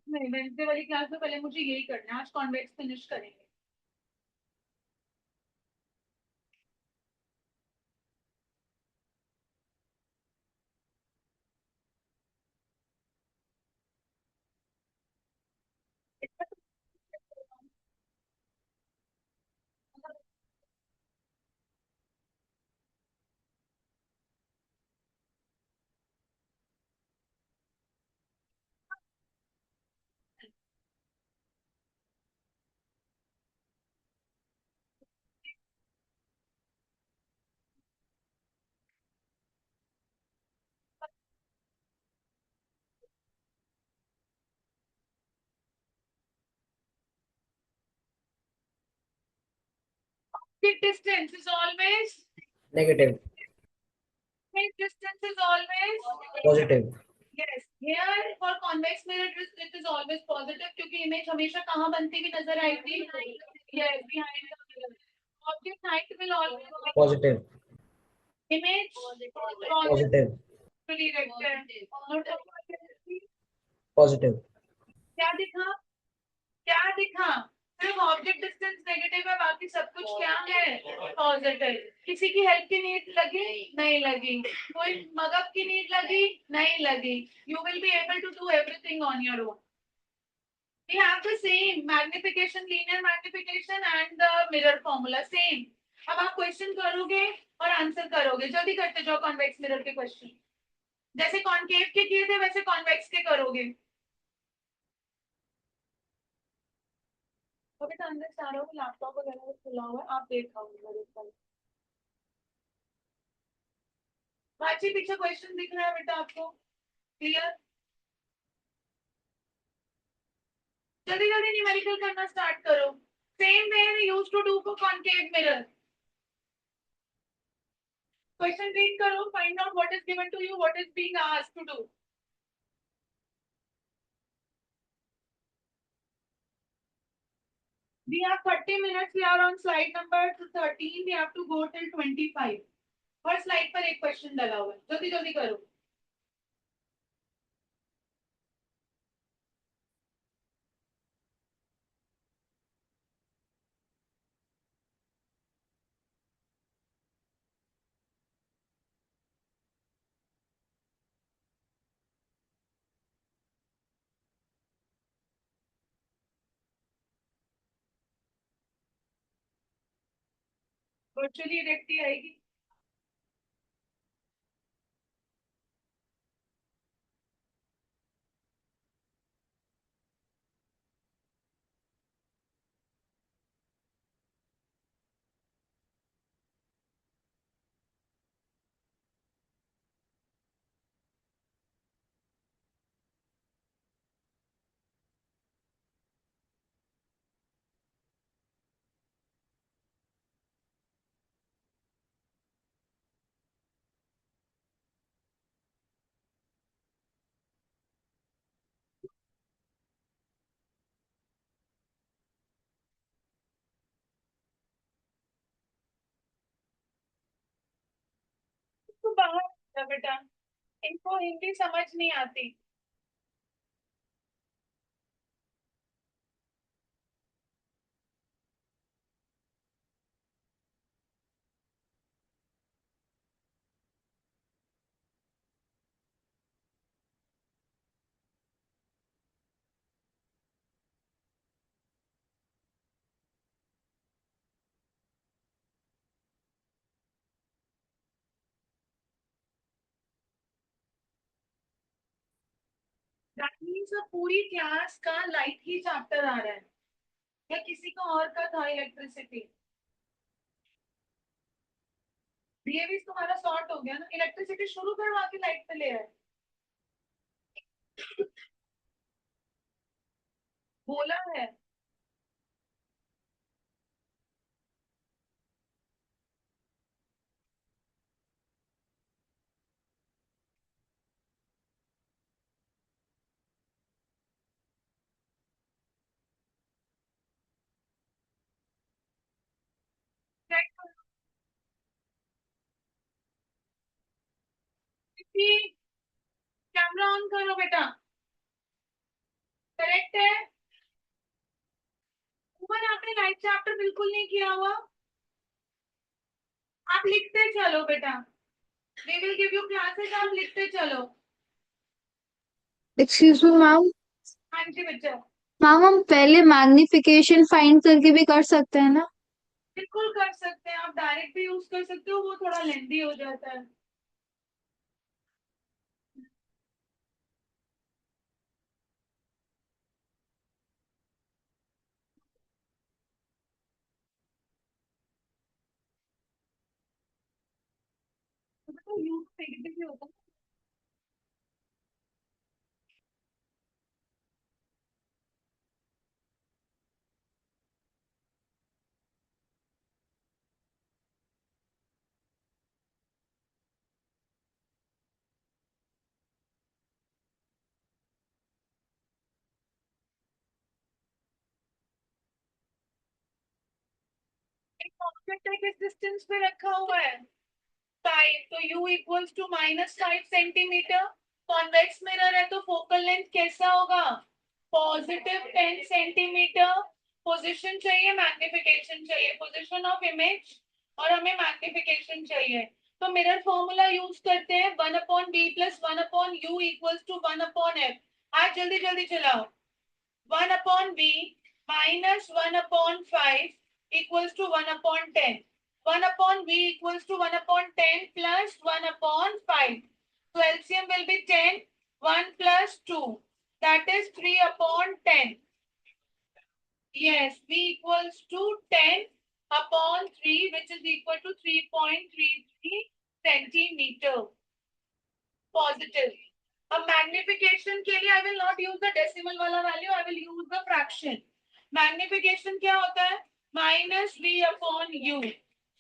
वेंसडे वाली क्लास में पहले मुझे यही करना है, आज कॉन्वेक्स फिनिश करेंगे. Distance is always Negative. distance is always Positive. yes. Here for convex mirror it is always positive क्योंकि image हमेशा कहाँ बनती हुई नजर आएगी? Yes, behind the mirror. Object height will always Positive. image Positive. Positive. क्या दिखा? क्या दिखा? सिर्फ ऑब्जेक्ट डिस्टेंस नेगेटिव है, बाकी सब कुछ क्या है? पॉजिटिव. किसी की हेल्प की नीड लगी? नहीं लगी. कोई मदद की नीड लगी? नहीं लगी. You will be able to do everything on your own. We have the same magnification, linear magnification and the mirror formula same. अब आप क्वेश्चन करोगे और आंसर करोगे. जल्दी करते जाओ कॉन्वेक्स मिरर के क्वेश्चन. जैसे कॉन्केव के किए थे वैसे कॉन्वेक्स के करोगे. अभी तो अंदर सारों को लैपटॉप वगैरह खुला हुआ है, आप देख पाओगे. बाकी पीछे क्वेश्चन दिख रहा है बेटा आपको? क्लियर? जल्दी जल्दी न्यूमेरिकल करना स्टार्ट करो. Same way we used to do for concave mirror. Question read करो, find out what is given to you, what is being asked to do. We have 30 minutes. We are on slide number 13. We have to go till 25. Her slide पर एक क्वेश्चन डाला हुआ है. जल्दी जल्दी करो. वर्चुअली देखती आएगी. तो बाहर जा बेटा, इनको हिंदी समझ नहीं आती. मीन्स पूरी क्लास का लाइट ही चैप्टर आ रहा है या किसी का और का था इलेक्ट्रिसिटी? डीएवी तुम्हारा सॉर्ट हो गया ना, इलेक्ट्रिसिटी शुरू करवा के लाइट पे ले आए। बोला है कैमरा ऑन करो बेटा। करेक्ट है। ऊपर आपने लाइट चैप्टर बिल्कुल नहीं किया हुआ, आप लिखते चलो बेटा। We will give you classes, आप लिखते चलो। Excuse me ma'am. हाँ जी बच्चा। मैम हम पहले मैग्निफिकेशन फाइंड करके भी कर सकते हैं ना? बिल्कुल कर सकते हैं, आप डायरेक्ट भी यूज कर सकते हो, वो थोड़ा लेंदी हो जाता है। तो यूज नेगेटिव भी होता है। एक ऑब्जेक्ट है किस डिस्टेंस पे रखा हुआ है? 5, तो u equals to -5 centimetre. Convex mirror है तो फोकल लेंथ कैसा होगा? +10 सेंटीमीटर। पोजीशन चाहिए, मैग्निफिकेशन चाहिए, पोजीशन ऑफ इमेज और हमें मैग्निफिकेशन चाहिए। तो मिरर फॉर्मूला यूज करते हैं 1/b plus 1/u equals to 1/f। आज जल्दी जल्दी चलाओ। 1/b minus 1/5 equals to 1/10. 1/v equals to 1/10 plus 1/5. So LCM will be 10. 1 plus 2. That is 3/10. Yes, v equals to 10/3, which is equal to 3.33 centimeter. Positive. अब मैग्निफिकेशन के लिए I will not use the decimal वाला value, I will use the fraction. Magnification क्या होता है? -v/u।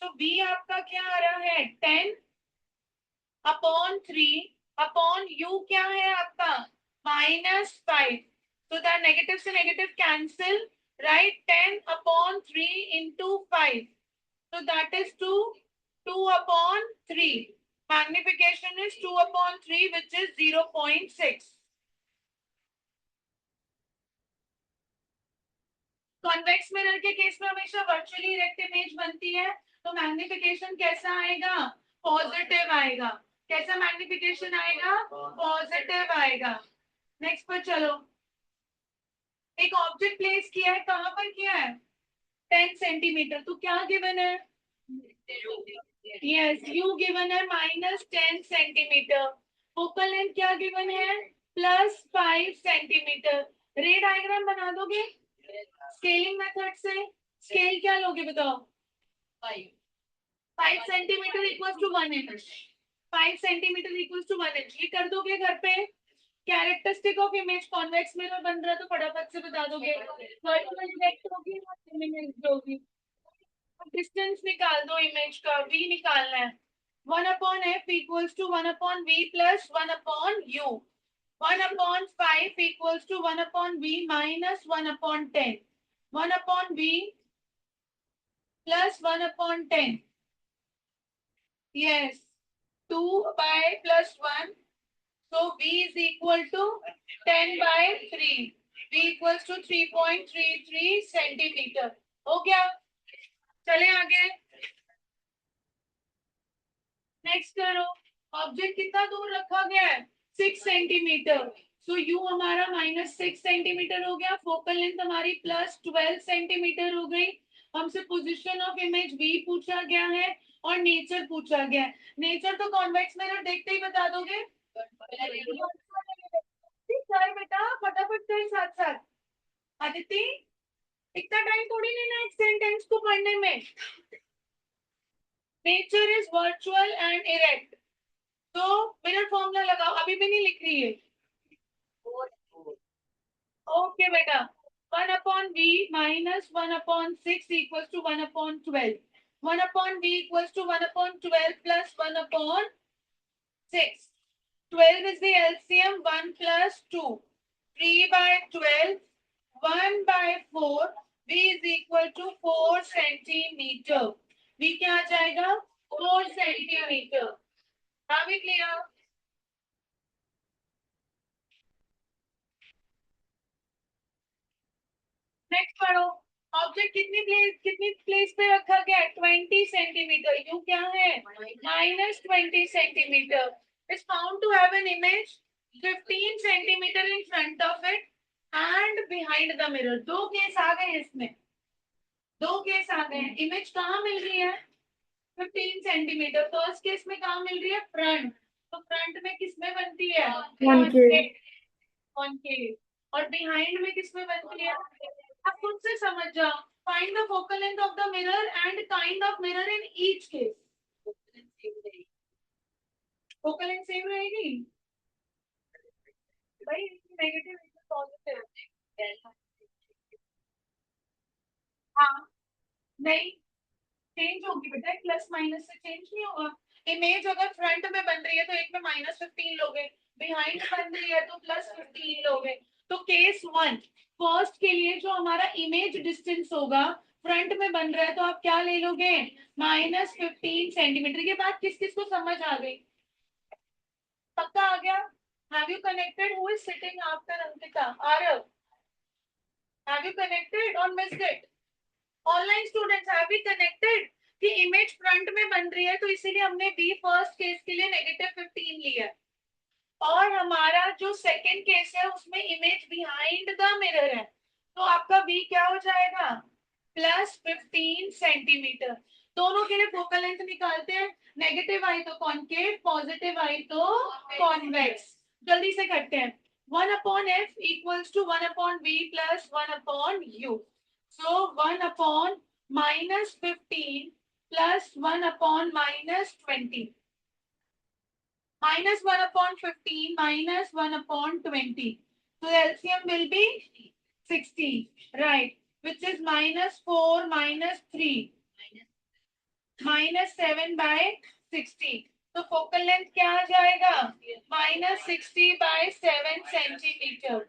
तो v आपका क्या आ रहा है? 10/3/u क्या है आपका? -5। तो दैट नेगेटिव से negative cancel, right? 10/3 into 5, so that is 2/3. Magnification is 2/3, which is 0.6. Convex mirror के केस में हमेशा वर्चुअली इरेक्ट इमेज बनती है, तो मैग्निफिकेशन कैसा आएगा? पॉजिटिव आएगा। कैसा मैग्निफिकेशन आएगा? पॉजिटिव आएगा। नेक्स्ट पर चलो। एक ऑब्जेक्ट प्लेस किया है, कहां पर किया है? 10 सेंटीमीटर। तो क्या गिवन है? यस, u गिवन है -10 सेंटीमीटर। फोकल लेंथ क्या गिवन है? +5 सेंटीमीटर। रे डायग्राम बना दोगे स्केलिंग मेथड से? स्केल क्या लोगे बताओ? 5 centimetre equals to 1 inch. 5 centimetre equals to 1 inch. ये कर दोगे घर पे? Characteristic of image convex mirror बन रहा है तो फटाफट से बता दोगे। वर्टिकल डायरेक्ट होगी या सेमी होगी? डिस्टेंस निकाल दो, इमेज का v निकालना है। 1/f equals to 1/v plus 1/u. 1/5 equals to 1/v minus 1/10. 1/v plus 1/10. Yes, 2 by plus 1. So v is equal to 10/3. v equals to 3.33 centimeter. हो गया? चले आगे। नेक्स्ट करो। ऑब्जेक्ट कितना दूर रखा गया है? 6 सेंटीमीटर। सो यू हमारा -6 सेंटीमीटर हो गया। फोकल लेंथ हमारी +12 सेंटीमीटर हो गई। हमसे पोजीशन ऑफ इमेज v पूछा गया है और नेचर पूछा गया है। नेचर तो कॉन्वेक्स मिरर देखते ही बता दोगे। कर बेटा, फटाफट कर साथ साथ। अदिति, इतना टाइम थोड़ी लेना है सेंटेंस को पढ़ने में। Nature is virtual and erect, तो मिरर फॉर्मूला लगाओ। अभी भी नहीं लिख रही है? ओके बेटा, 1/v minus 1/6 equals to 1/12. 1/v equals to 1/12 plus 1/6. 12 is the LCM, 1 plus 2. 3 by 12, 1 by 4. V is equal to 4 centimeter. V क्या आ जाएगा? 4 centimeter. Are we clear? Next पढ़ो। ऑब्जेक्ट कितनी प्लेस पे रखा गया है? 20 सेंटीमीटर। यू क्या है? -20 centimetre. Is found to have an image 15 centimetre in front of it and behind the mirror. दो केस आ गए इसमें, दो केस आ गए। इमेज कहाँ मिल रही है? 15 सेंटीमीटर। फर्स्ट केस में कहाँ मिल रही है? फ्रंट। तो फ्रंट में किसमें बनती है? Concave. कॉनकेव। और बिहाइंड में किसमें बनती है? आप खुद से समझ जाओ। Find the focal length of the mirror and kind of mirror in each case. Focal length same रहेगी भाई, नेगेटिव पॉजिटिव। हाँ, नहीं चेंज होगी बेटा, प्लस माइनस से चेंज नहीं होगा। इमेज अगर फ्रंट में बन रही है तो एक में -15 लोगे, बिहाइंड बन रही है तो +15 लोगे। तो केस 1 फर्स्ट के लिए जो हमारा इमेज डिस्टेंस होगा, फ्रंट में बन रहा है तो आप क्या ले लोगे? -15 सेंटीमीटर। ये बात किस किस को समझ आ गई? पक्का आ गया? Have you connected? Who is sitting after Ankita? Aarav, have you connected or missed it? Online students, have we connected कि इमेज फ्रंट में बन रही है तो इसीलिए हमने बी फर्स्ट केस के लिए -15 लिया है। और हमारा जो सेकंड केस है उसमें इमेज बिहाइंड द मिरर है, तो आपका बी क्या हो जाएगा? +15 सेंटीमीटर। दोनों के लिए फोकल लेंथ निकालते हैं। नेगेटिव आई तो कॉनकेव, पॉजिटिव आई तो कॉन्वेक्स। जल्दी से करते हैं। 1/f equals to 1/v plus 1/u. So 1/-15 plus 1/-20. -1/15 minus 1/20. So the LCM will be 16, right? Which is -4 minus 3 -7 by 60. तो फोकल लेंथ क्या आ जाएगा? -60 by 7 सेंटीमीटर।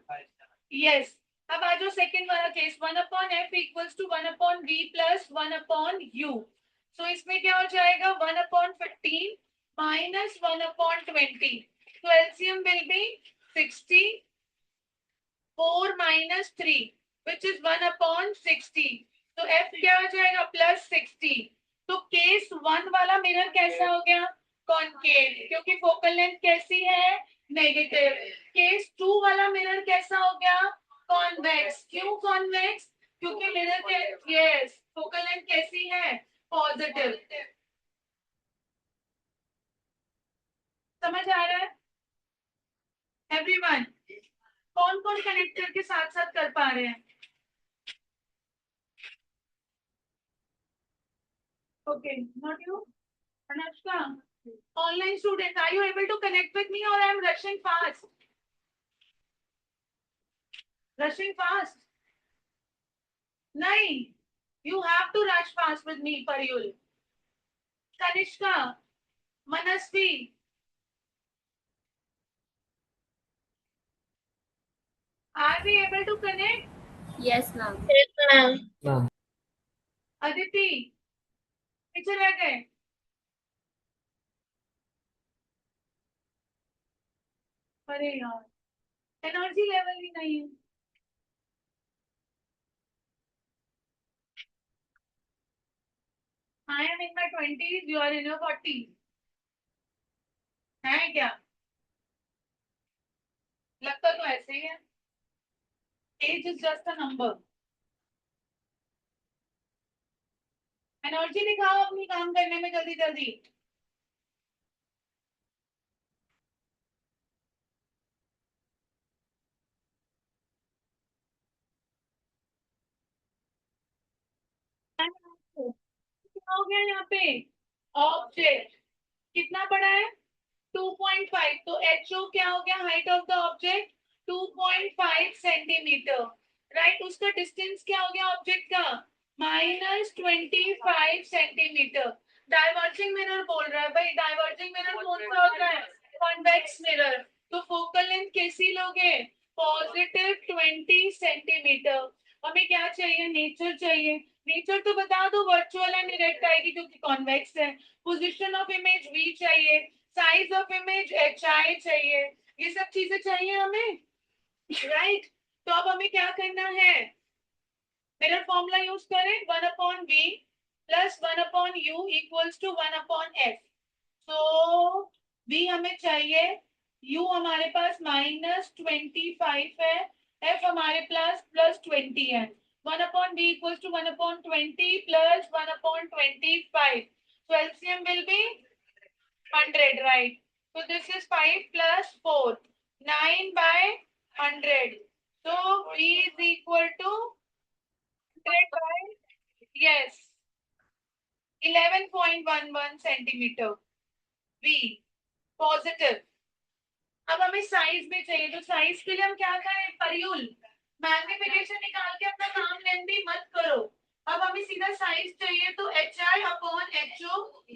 यस। अब आ जाओ सेकेंड वाला case. 1/f equals to 1/v plus 1/u. सो इसमें क्या हो जाएगा? 1/15 minus 1/20. So LCM will be 60. 4 minus 3 which is 1/60. तो F क्या हो जाएगा? +60. तो केस 1 वाला मिरर कैसा हो गया? कॉनकेव, क्योंकि फोकल लेंथ कैसी है? नेगेटिव। केस 2 वाला मिरर कैसा हो गया? कॉन्वेक्स। क्यों कॉन्वेक्स? क्योंकि मिरर के यस फोकल लेंथ कैसी है? पॉजिटिव। समझ आ रहा है एवरीवन? कौन कौन कनेक्ट करके साथ साथ कर पा रहे हैं? Okay, not you Anushka. Online students, are you able to connect with me or I am rushing fast? Rushing fast? नहीं, you have to rush fast with me, Pariyul. Kanishka, Manasvi, are we able to connect? Yes, ma'am. ma'am. Aditi, पीछे रह गए? अरे यार, एनर्जी लेवल ही नहीं है। I am in my 20s, you are in your 40s. है क्या? लगता तो ऐसे ही है। Age is just a number. Energy दिखाओ अपनी काम करने में जल्दी जल्दी। हो गया यहाँ पे ऑब्जेक्ट कितना पड़ा है 2.5, तो HO क्या हो गया height of the object 2.5 centimetre, right. उसका डिस्टेंस क्या हो गया ऑब्जेक्ट का -25 सेंटीमीटर। डाइवर्जिंग मिरर बोल रहा है भाई, डाइवर्जिंग मिरर कौन सा होता है कॉन्वेक्स मिरर, तो फोकल लेंथ कैसी लोगे +20 सेंटीमीटर। हमें क्या चाहिए नेचर चाहिए, नेचर तो बता दो वर्चुअल एंड डायरेक्ट आएगी क्योंकि कॉन्वेक्स है। पोजीशन ऑफ इमेज V चाहिए, साइज ऑफ इमेज HI चाहिए, ये सब चीजें चाहिए हमें, राइट। तो अब हमें क्या करना है मिरर फॉर्मूला यूज करें 1/V + 1/U = 1/F। तो V हमें चाहिए, U हमारे पास -25 है, F हमारे पास +20 है। 1/V = 1/20 + 1/25, so LCM will be 100, right? So this is 5 + 4, 9/100. So V is equal to 100 by, yes, 11.11 centimetre V positive. अब हमें साइज भी चाहिए, तो साइज के लिए हम क्या करें परियुल मैग्निफिकेशन निकाल के अपना काम लेंदी मत करो। अब हमें सीधा साइज चाहिए, तो HI/HO =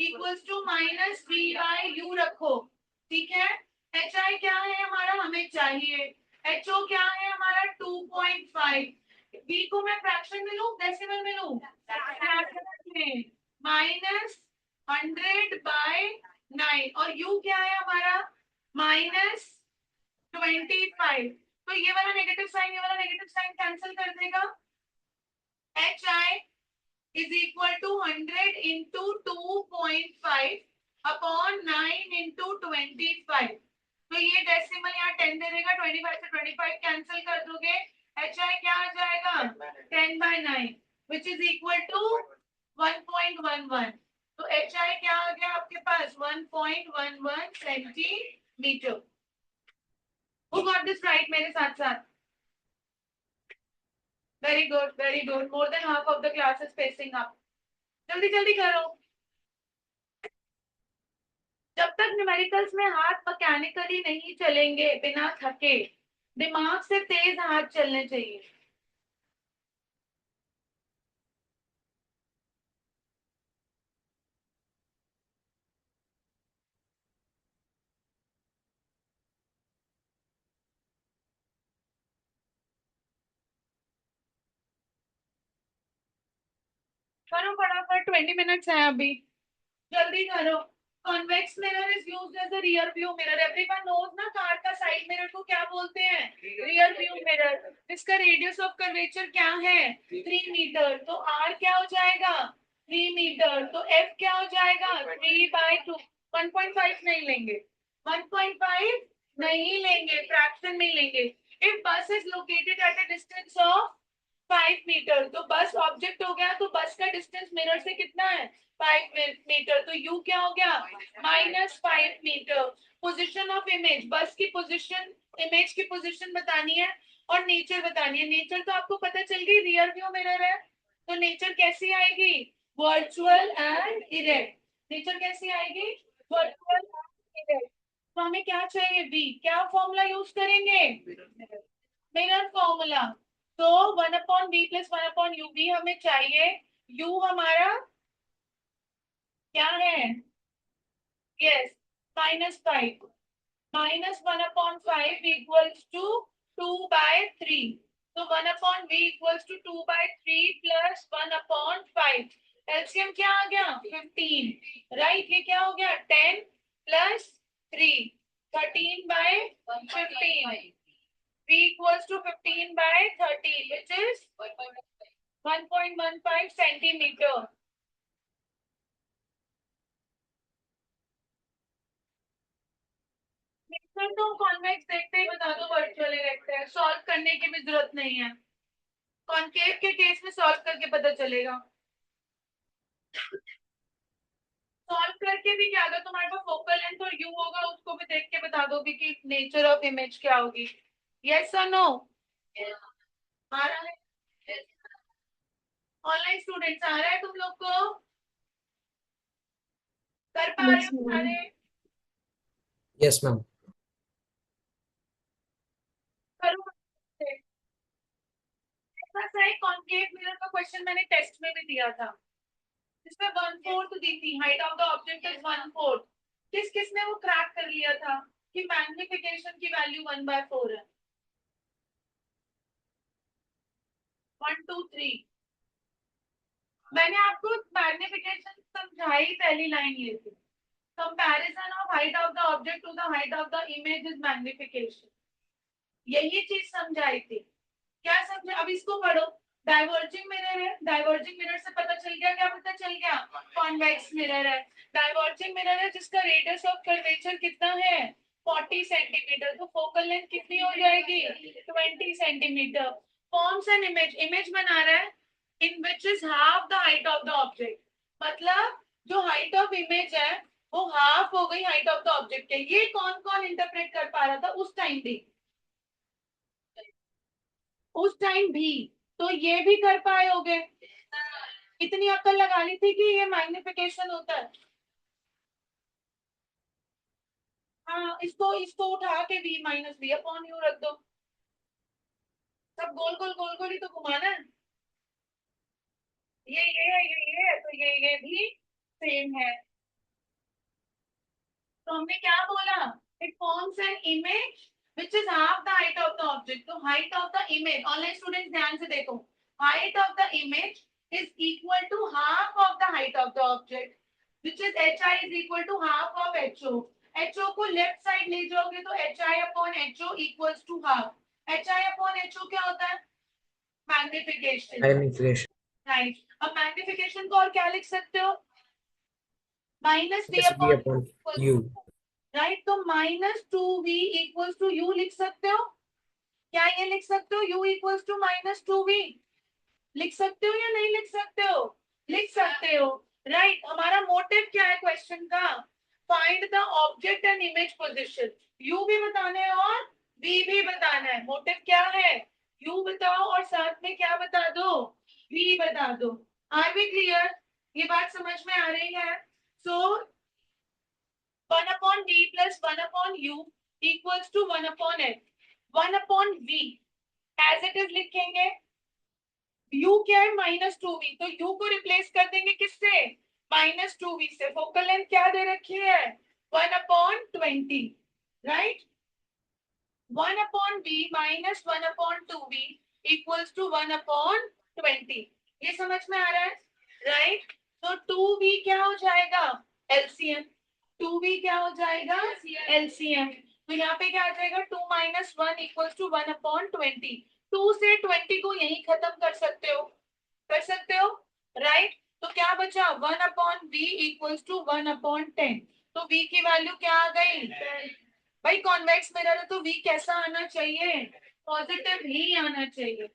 -V/U रखो, ठीक है। HI क्या है हमारा हमें चाहिए, HO क्या है हमारा 2.5, V को मैं फ्रैक्शन में लूं डेसिमल में लूं फ्रैक्शन में, -100/9, और U क्या है हमारा -25, तो ये वाला नेगेटिव साइन ये वाला नेगेटिव साइन कैंसिल कर देगा। HI is equal to 100 into 2.5/9 into 25, तो ये डेसिमल यहाँ 10 दे देगा, 25 से 25 कैंसिल कर दोगे, HI क्या आ जाएगा 10/9 which is equal to 1.11, तो HI क्या आ गया आपके पास 1.11 centimetre. Who got this right मेरे साथ साथ? Very good, very good. More than half of the class is facing up. जल्दी जल्दी करो। जब तक न्यूमेरिकल्स में हाथ मैकेनिकली नहीं चलेंगे बिना थके, दिमाग से तेज हाथ चलने चाहिए। करो फटाफट, 20 मिनट्स है अभी, जल्दी करो। Convex mirror is used as a rear view mirror, everyone knows ना कार का साइड मिरर को क्या बोलते हैं रियर व्यू मिरर। इसका रेडियस ऑफ कर्वेचर क्या है 3 मीटर, तो R क्या हो जाएगा 3 मीटर, तो F क्या हो जाएगा 3/2, 1.5 नहीं लेंगे, 1.5 नहीं लेंगे, फ्रैक्शन में लेंगे। If bus is located at a distance of 5 metre, तो बस ऑब्जेक्ट हो गया, तो बस का डिस्टेंस मिरर से कितना है 5 मीटर, तो U क्या हो गया -5 मीटर। पोजीशन ऑफ इमेज, बस की पोजीशन इमेज की पोजीशन बतानी है और नेचर बतानी है। नेचर तो आपको पता चल गई रियर व्यू मिरर है, तो नेचर कैसी आएगी वर्चुअल एंड इरेक्ट, नेचर कैसी आएगी वर्चुअल एंड इरेक्ट। तो हमें क्या चाहिए V, क्या फॉर्मूला यूज करेंगे मिरर फॉर्मूला, तो 1/V + 1/U, V हमें चाहिए, U हमारा क्या है यस -5, -1/5 = 2/3, तो 1/V = 2/3 + 1/5, एलसीएम क्या आ गया 15, राइट। ये क्या हो गया 10 + 3, 13/15, V = 15/13 which is 1.15 centimetre. Sir तो कॉन्वेक्स देखते ही बता दो वर्चुअल इरेक्ट है, सॉल्व करने की भी जरूरत नहीं है, कॉन्केव के केस में सॉल्व करके पता चलेगा। सॉल्व करके भी क्या होगा तुम्हारे पास फोकल लेंथ और यू होगा, उसको भी देख के बता दोगे कि नेचर ऑफ इमेज क्या होगी। यस और नो आ रहा है ऑनलाइन स्टूडेंट्स आ रहा है तुम लोग को? कर पा रहे Yes, हो ma'am. सारे? Yes, ma'am. करो। ऐसा सा एक कॉन्केव मिरर का क्वेश्चन मैंने टेस्ट में भी दिया था, जिसमें 1/4 दी थी, height of the object is 1/4। किस किसने वो क्रैक कर लिया था कि मैग्निफिकेशन की वैल्यू 1/4 है? 1 2 3। मैंने आपको मैग्निफिकेशन समझाई, पहली लाइन ये थी, comparison of height of the object to the height of the image is magnification. यही चीज समझाई थी। क्या समझे? अब इसको पढ़ो। डाइवर्जिंग मिरर है, डाइवर्जिंग मिरर से पता चल गया, क्या पता चल गया? कॉन्वेक्स मिरर है। डाइवर्जिंग मिरर है जिसका रेडियस ऑफ कर्वेचर कितना है? 40 सेंटीमीटर। तो फोकल लेंथ कितनी हो जाएगी? 20 centimetre. Forms an image, image बना रहा है in which is half the height of the object. मतलब जो हाइट ऑफ इमेज है वो हाफ हो गई हाइट ऑफ द ऑब्जेक्ट है। ये कौन कौन इंटरप्रेट कर पा रहा था उस टाइम भी? उस टाइम भी तो ये भी कर पाए होगे। इतनी अक्ल लगा ली थी कि ये मैग्निफिकेशन होता है। हाँ, इसको इसको उठा के v minus v upon you रख दो। सब गोल गोल गोल गोल ही तो घुमाना है। ये है तो ये भी सेम है। तो हमने क्या बोला? It forms an image which is half the height of the object. तो height of the image, online students ध्यान से देखो, height of the image is equal to half of the height of the object which is hi is equal to half of ho। ho को लेफ्ट साइड ले जाओगे तो hi upon ho equals to half. hi upon ho क्या होता है? मैग्निफिकेशन। Magnification. राइट। अब मैग्निफिकेशन को और क्या लिख सकते हो? Minus v Yes, v upon upon u. Right. तो -2v इक्वल्स टू u लिख सकते हो। क्या ये लिख सकते हो? u इक्वल्स टू -2v लिख सकते हो या नहीं लिख सकते हो? लिख सकते हो। राइट। हमारा मोटिव क्या है क्वेश्चन का? Find the object and image position. u भी बताना है और v भी बताना है। मोटिव क्या है? u बताओ और साथ में क्या बता दो? v बता दो। Are we clear? ये बात समझ में आ रही है? सो 1 upon v plus 1 upon u equals to 1 upon h. 1 upon v as it is लिखेंगे। u क्या है? -2v। तो u को रिप्लेस कर देंगे किससे? -2v से। फोकल लेंथ क्या दे रखी है? 1 upon 20। Right. 1 upon v minus 1 upon 2v equals to 1 upon 20। ये समझ में आ रहा है? राइट। तो 2v क्या हो जाएगा? एलसीएम। 2v क्या हो जाएगा? एलसीएम। तो यहाँ पे क्या आ जाएगा? 2 minus 1 equals to 1 upon 20। 2 से 20 को यही खत्म कर सकते हो, कर सकते हो। राइट। तो क्या बचा? 1 upon v equals to 1 upon 10। तो v की वैल्यू क्या आ गई? भाई कॉन्वेक्स मिरर है तो v कैसा आना चाहिए? पॉजिटिव ही आना चाहिए।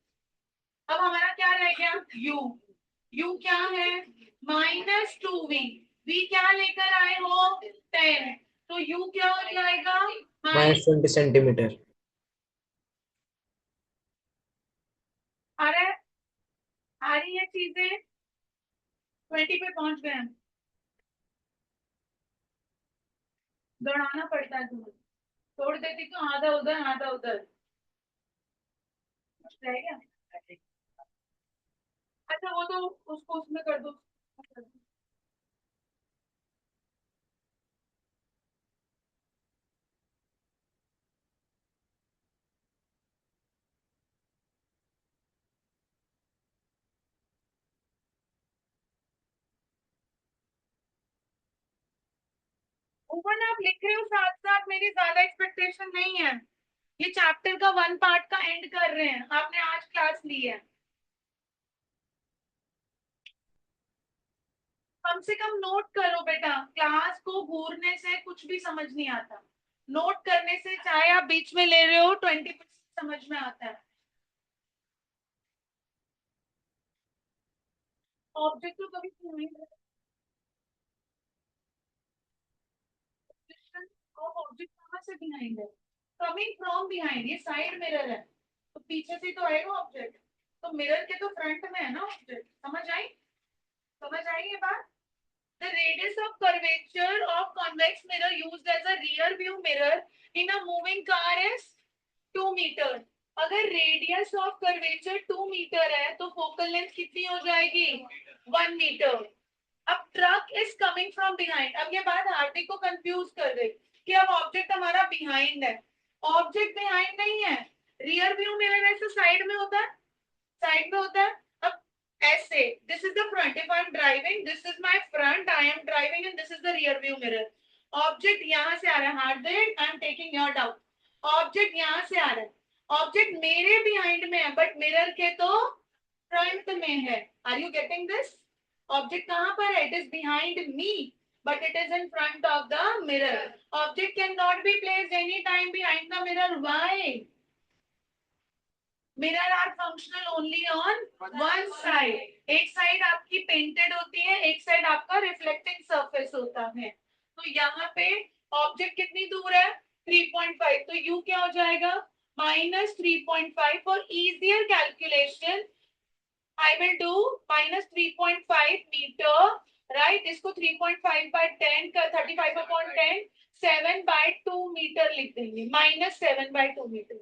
अब हमारा क्या रह गया? u। u क्या है? -2v। v क्या लेकर आए हो? 10। तो u क्या हो जाएगा? -20 centimeter. आ रहा है? आ रही है चीजें? 20 पे पहुंच गए हैं। दौड़ाना पड़ता है तुम्हें। तोड़ देती तो आधा उधर आधा उधर। कुछ रह गया? अच्छा वो तो उसको उसमें कर दो। ऊपर आप लिख रहे हो साथ साथ, मेरी ज्यादा एक्सपेक्टेशन नहीं है। ये चैप्टर का 1 पार्ट का एंड कर रहे हैं, आपने आज क्लास ली है। कम से कम नोट करो बेटा, क्लास को घूरने से कुछ भी समझ नहीं आता। नोट करने से, चाहे आप बीच में ले रहे हो, 20% समझ में आता है। ऑब्जेक्ट तो कभी ऑब्जेक्ट कहाँ से बिहाइंड है? Coming from behind. ये साइड मिरर है तो पीछे से तो आएगा ऑब्जेक्ट। तो मिरर के तो फ्रंट में है ना ऑब्जेक्ट। समझ आई? समझ आई ये बात? The radius of curvature of convex mirror used as a rear view mirror in a moving car is 2 meter. अगर रेडियस ऑफ कर्वेचर 2 मीटर है तो फोकल लेंथ कितनी हो जाएगी 1 मीटर. अब truck is coming from behind. अब ये बात हार्दिक को कंफ्यूज कर गई कि अब ऑब्जेक्ट हमारा बिहाइंड है. ऑब्जेक्ट बिहाइंड नहीं है. रियर व्यू मिरर ऐसे साइड में होता है, साइड में होता है. अब ऐसे this is the front. If I am driving, this is my front, I am driving and this is the rear view mirror. Object यहां से आ रहा है. Hardik, I am taking your doubt. Object यहां से आ रहा है. ऑब्जेक्ट मेरे बिहाइंड में है बट मिरर के तो फ्रंट में है. Are you getting this? Object कहां पर है? It is behind me but it is in front of the mirror. Object cannot be placed any time behind the mirror. Why? Mirror are functional only on one side. एक साइड आपकी पेंटेड होती है, एक साइड आपका रिफ्लेक्टिंग सरफेस होता है. तो यहाँ पे ऑब्जेक्ट कितनी दूर है 3.5. तो u क्या हो जाएगा -3.5. For easier calculation I will do -3.5 meter, right? इसको 3.5 by 10 का 35/10 7/2 मीटर लिख देंगे. -7/2 मीटर.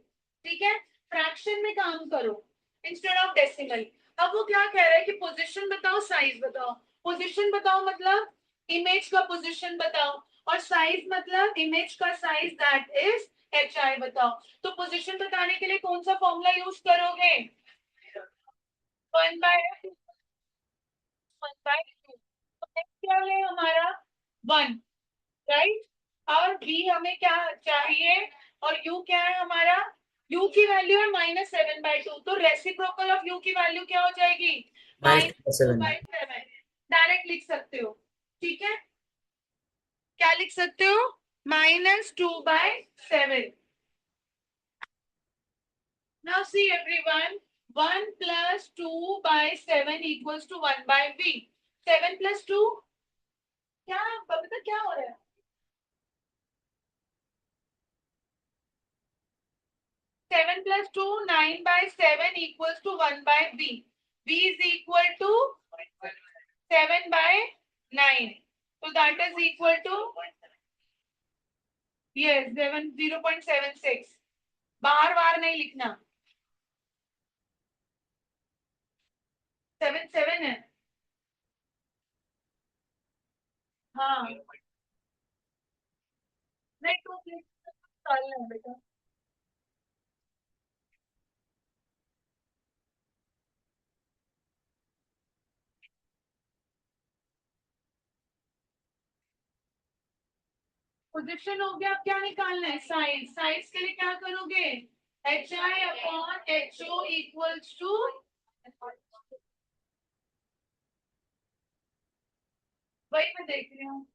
ठीक है. फ्रैक्शन में काम करो इंस्टेड ऑफ डेसिमल. अब वो क्या कह रहा है कि पोजीशन बताओ, साइज बताओ. पोजीशन बताओ मतलब इमेज का पोजीशन बताओ, और साइज मतलब इमेज का साइज, दैट इज HI बताओ. तो पोजीशन बताने के लिए कौन सा फॉर्मूला यूज करोगे? 1/2. तो x क्या है हमारा 1, राइट. और b हमें क्या चाहिए, और u क्या है हमारा? u की वैल्यू है -7/2. तो रेसिप्रोकल ऑफ u की वैल्यू क्या हो जाएगी -7. -2/7. डायरेक्ट लिख सकते हो. ठीक है. क्या लिख सकते हो? -2/7. Now see everyone, 1 plus 2/7 equals to 1/v. 7 plus 2 क्या बता क्या हो रहा है? 7 plus 2 9/7 equals to 1/v. V is equal to 7/9. So that is equal to yes 0.76. बार बार नहीं लिखना. 7 है. हाँ नहीं 2 निकालना है बेटा. पोजीशन हो गया. अब क्या निकालना है? साइज. साइज के लिए क्या करोगे? HI/HO इक्वल्स टू वही मैं देख रही हूँ.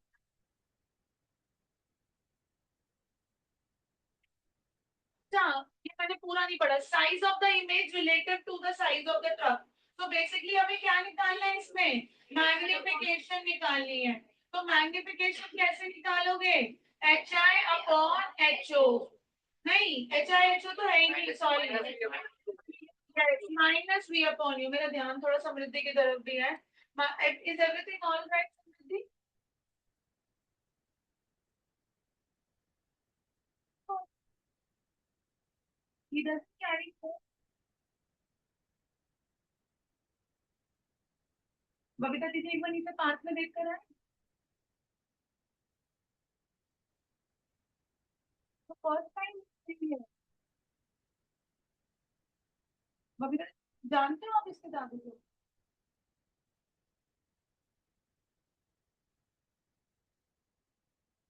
अच्छा ये मैंने पूरा नहीं पढ़ा. Size of the image related to the size of the truck. तो बेसिकली हमें क्या निकालना है इसमें? मैग्निफिकेशन निकालनी है. तो मैग्निफिकेशन कैसे निकालोगे? HI/HO. नहीं HI/HO तो है ही नहीं. Sorry -V/U. मेरा ध्यान थोड़ा समृद्धि की तरफ भी है. इज एवरीथिंग ऑल राइट समृद्धि? इधर कैरी बबीता दीदी एक बार नीचे पार्क में देख कर आए. तो फर्स्ट टाइम बबीता जानते हो आप इसके दादू को?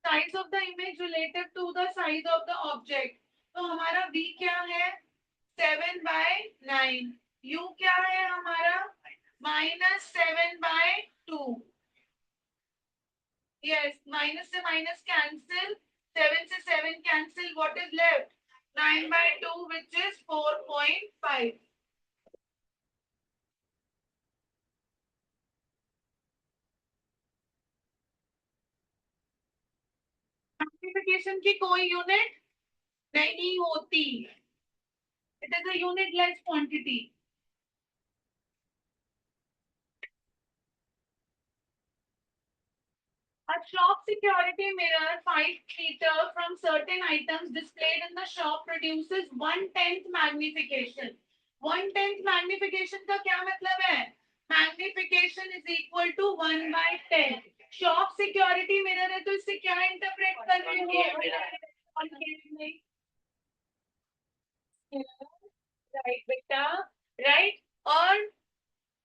Size of the image related to the size of the object. तो हमारा v क्या है 7/9. u क्या है हमारा -7/2. यस माइनस से माइनस कैंसिल. 7 से 7 cancel. What is left 9/2 which is 4.5. Multiplication की कोई यूनिट नहीं होती. It is a unitless quantity. A shop security mirror 5 meter from certain items displayed in the shop produces 1/10 magnification. 1/10 magnification का क्या मतलब है? Magnification is equal to 1/10. Shop security mirror है तो इससे क्या इंटरप्रेट कर रहे हो? Right, बेटा, right? और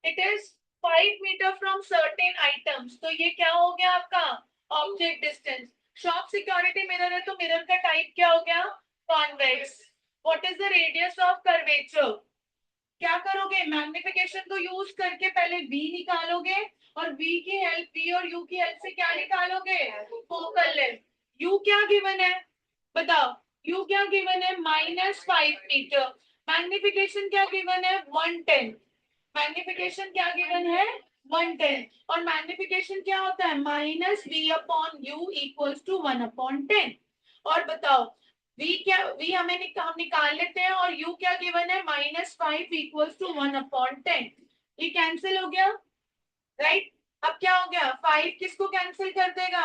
it is 5 meter from certain items. तो ये क्या हो गया आपका object distance. Shop security mirror है तो मिरर का टाइप क्या हो गया? Convex. What is the radius of curvature? क्या करोगे? मैग्निफिकेशन को यूज करके पहले v निकालोगे और v की हेल्प, v और u की हेल्प से क्या निकालोगे? Focal length. u क्या गिवन है बताओ? u क्या गिवन है? -5 मीटर. मैग्निफिकेशन क्या गिवन है? 1/10. मैग्निफिकेशन क्या गिवन है? 1/10. और मैग्निफिकेशन क्या होता है? -v/u equals to 1/10. और बताओ v क्या? v हम निकाल लेते हैं और u क्या गिवन है? -5 इक्वल्स टू 1/10. ये कैंसिल हो गया, राइट? अब क्या हो गया? 5 किसको कैंसिल कर देगा?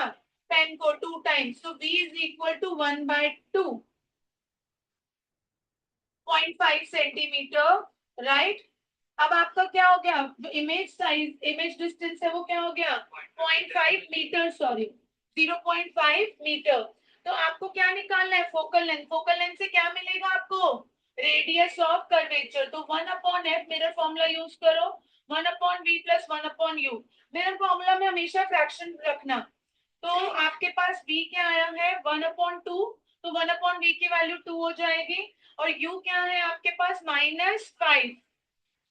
10 को 2 टाइम्स. तो v is equal to 1/2, 0.5 centimetre, right? अब आपका क्या हो गया? इमेज साइज, इमेज डिस्टेंस है वो क्या हो गया? 0.5 मीटर, सॉरी 0.5 मीटर. तो आपको क्या निकालना है? Focal length. फोकल लेंथ से क्या मिलेगा आपको? Radius of curvature. तो 1/f मिरर फॉर्मूला यूज करो. 1/v plus 1/u. Mirror formula में हमेशा फ्रैक्शन रखना. तो आपके पास v क्या आया है? 1/2. तो 1/v की वैल्यू 2 हो जाएगी. और u क्या है आपके पास? -5.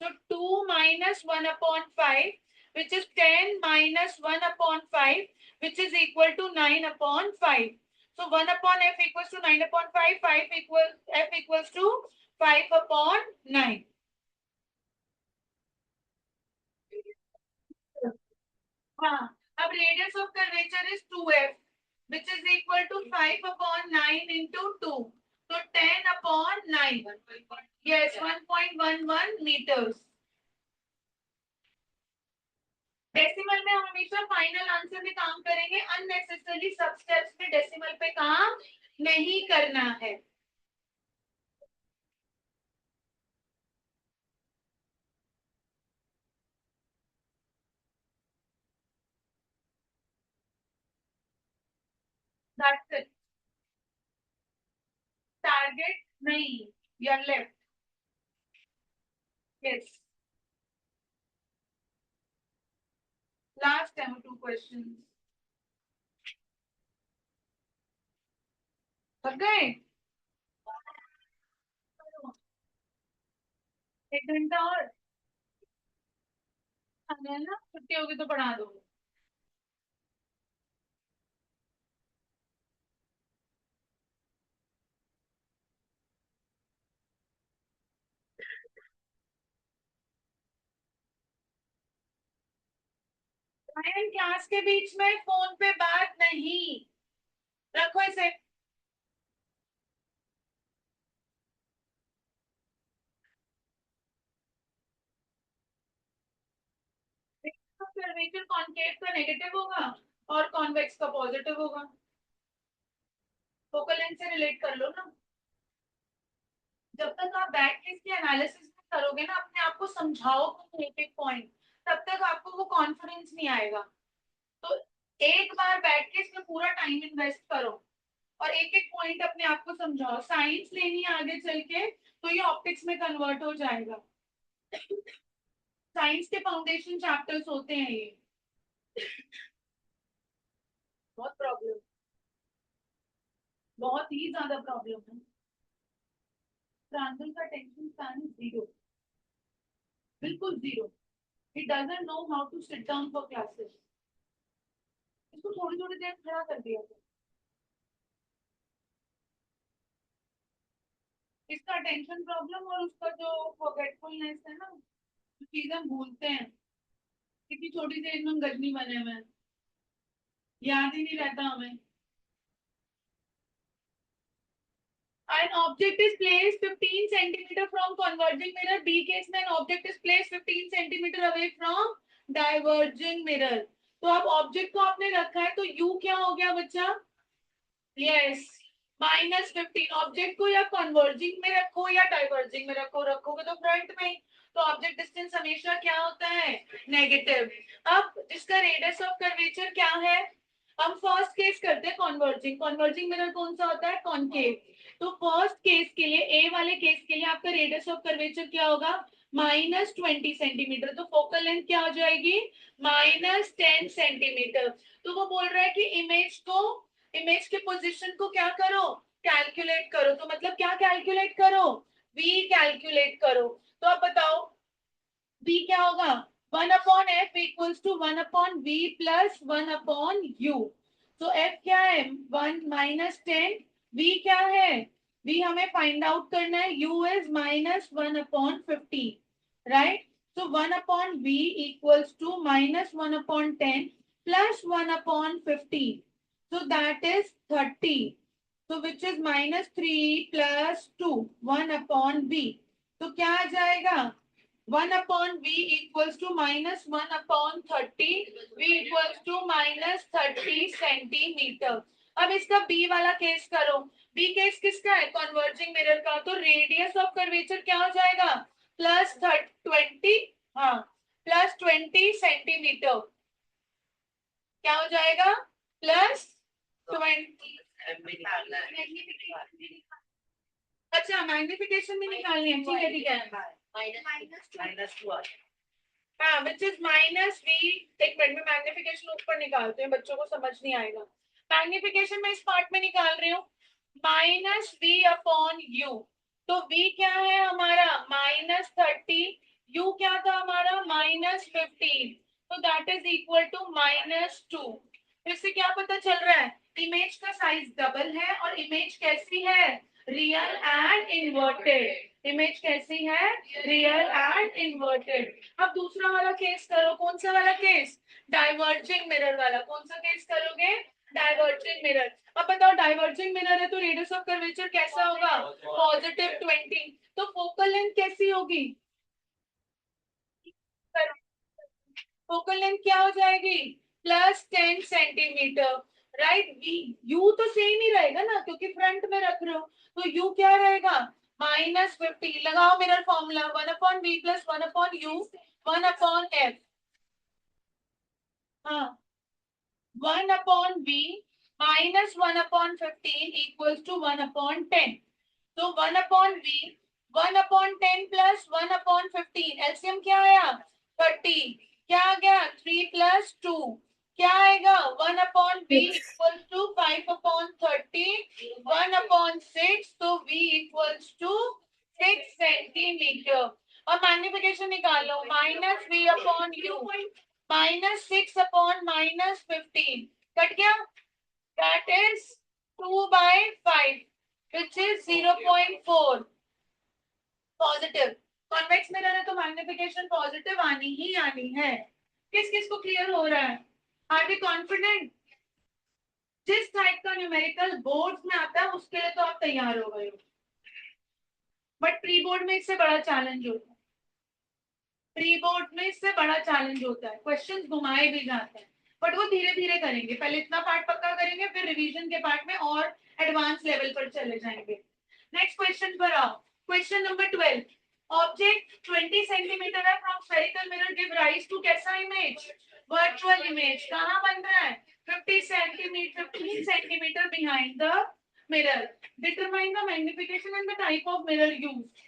So 2 minus 1/5, which is 10 minus 1/5, which is equal to 9/5. So 1/f equals to 9/5, 5 f equals to 5/9. हाँ, अब radius of curvature is 2f, which is equal to 5/9 into 2. So 10/9. Yes, 1.11 meters. Decimal में हम हमेशा फाइनल आंसर में काम करेंगे. अननेसेसरली सब स्टेप्स में डेसिमल पे काम नहीं करना है. That's it. टारगेट नहीं, your left. Yes, last time 2 questions. थक गए? 1 घंटा और आना है ना. छुट्टी होगी तो पढ़ा दो. क्लास के बीच में फोन पे बात नहीं. रखो इसे. कर्वेचर कॉन्केव का नेगेटिव होगा और कॉन्वेक्स का पॉजिटिव होगा. फोकल लेंथ से रिलेट कर लो ना. जब तक आप बैठ के इसकी एनालिसिस करोगे ना, अपने आप को समझाओगे एक एक पॉइंट, तब तक आपको वो कॉन्फिडेंस नहीं आएगा. तो एक बार बैठ के इसमें पूरा टाइम इन्वेस्ट करो और एक एक पॉइंट अपने आप को समझाओ. साइंस लेनी है आगे चल के तो ये ऑप्टिक्स में कन्वर्ट हो जाएगा. साइंस के फाउंडेशन चैप्टर्स होते हैं ये. बहुत प्रॉब्लम, बहुत ही ज्यादा प्रॉब्लम है. प्रांजल का टेंशन स्पैन 0, बिल्कुल 0. He doesn't know how to sit down for classes. इसको थोड़ी थोड़ी देर खड़ा कर दिया था. इसका अटेंशन प्रॉब्लम और उसका जो फॉरगेटफुलनेस है ना, जो चीजें हम भूलते हैं. कितनी छोटी सी एज में हम गजनी बने हुए हैं, याद ही नहीं रहता हमें. An object is placed 15 centimeter from converging mirror. B case में an object is placed 15 centimeter away from diverging mirror. तो अब ऑब्जेक्ट को आपने रखा है तो u क्या हो गया बच्चा? यस, -15। ऑब्जेक्ट को या कन्वर्जिंग में रखो या डाइवर्जिंग में रखो, रखोगे तो फ्रंट में। तो ऑब्जेक्ट डिस्टेंस हमेशा क्या होता है? नेगेटिव। अब जिसका रेडियस ऑफ कर्वेचर क्या है, हम फर्स्ट केस करते हैं कन्वर्जिंग। कन्वर्जिंग मिरर कौन सा होता है? कॉनकेव। तो फर्स्ट केस के लिए, ए वाले केस के लिए आपका रेडियस ऑफ कर्वेचर क्या होगा? -20 सेंटीमीटर। तो फोकल लेंथ क्या हो जाएगी? -10 सेंटीमीटर। तो वो बोल रहा है कि इमेज के पोजीशन को क्या करो? कैलकुलेट करो। तो मतलब क्या कैलकुलेट करो? v कैलकुलेट करो। तो आप बताओ v क्या होगा? 1/f equals to 1/v plus 1/u। तो f क्या है? 1 -10। v क्या है? v हमें फाइंड आउट करना है, u इज -1/50, राइट? तो 1/v equals to -1/10 plus 1/50, so that is 30. So which is -3 plus 2, 1/v. तो क्या आ जाएगा? 1/v equals to -1/30, v equals to -30 centimetre. अब इसका b वाला केस करो। b केस किसका है? कन्वर्जिंग मिरर का। तो रेडियस ऑफ कर्वेचर क्या हो जाएगा? +20, हाँ, +20 सेंटीमीटर। क्या हो जाएगा? +20। अच्छा, मैग्निफिकेशन भी निकालनी है, ठीक है ठीक है। हाँ, विच इज -v। एक मिनट में मैग्निफिकेशन ऊपर निकालते हैं, बच्चों को समझ नहीं आएगा। मैग्निफिकेशन में इस पार्ट में निकाल रही हूँ, -v/u। तो v क्या है हमारा? -30। u क्या था हमारा? -15। तो दैट इज इक्वल टू -2। इससे क्या पता चल रहा है? इमेज का साइज डबल है और इमेज कैसी है? Real and inverted. इमेज कैसी है? Real and inverted. अब दूसरा वाला केस करो। कौन सा वाला केस? डाइवर्जिंग मिरर वाला। कौन सा केस करोगे? Diverging mirror. अब बताओ, डाइवर्जिंग मिरर है तो रेडियस ऑफ कर्वेचर कैसा होगा? +20। तो फोकल लेंथ कैसी होगी? फोकल लेंथ क्या हो जाएगी? +10 सेंटीमीटर, राइट? यू तो सेम ही रहेगा ना, क्योंकि फ्रंट में रख रहे हो। तो यू क्या रहेगा? -50। लगाओ mirror formula, 1/v plus 1/u 1/f। हाँ, 1/v -1/15 इक्वल्स टू 1/10। तो 1/v 1/10 प्लस 1/15, एलसीएम क्या आया? 30। क्या आ गया? 3 प्लस 2 क्या आएगा? 1/v equals to 5/30, 1/6। तो v इक्वल्स टू 6 सेंटीमीटर। और मैग्निफिकेशन निकाल लो, -v/u -6/-15 कट गया। That is 2/5, which is 0.4 positive. Convex mirror है तो मैग्निफिकेशन पॉजिटिव आनी ही आनी है। किस किस को क्लियर हो रहा है? Are we confident? जिस टाइप का न्यूमेरिकल बोर्ड्स में आता है उसके लिए तो आप तैयार हो गए हो, बट प्री बोर्ड में इससे बड़ा चैलेंज होता है। प्री बोर्ड में इससे बड़ा चैलेंज होता है, क्वेश्चंस घुमाए भी जाते हैं, बट वो धीरे धीरे करेंगे। पहले इतना पार्ट पक्का करेंगे, फिर रिवीजन के पार्ट में और एडवांस लेवल पर चले जाएंगे। नेक्स्ट क्वेश्चन पर आओ। Question number 12। ऑब्जेक्ट 20 सेंटीमीटर है from spherical mirror give rise to कैसा इमेज? Virtual image. कहाँ बन रहा है? 15 centimetre behind the mirror. Determine the magnification and the type of mirror used.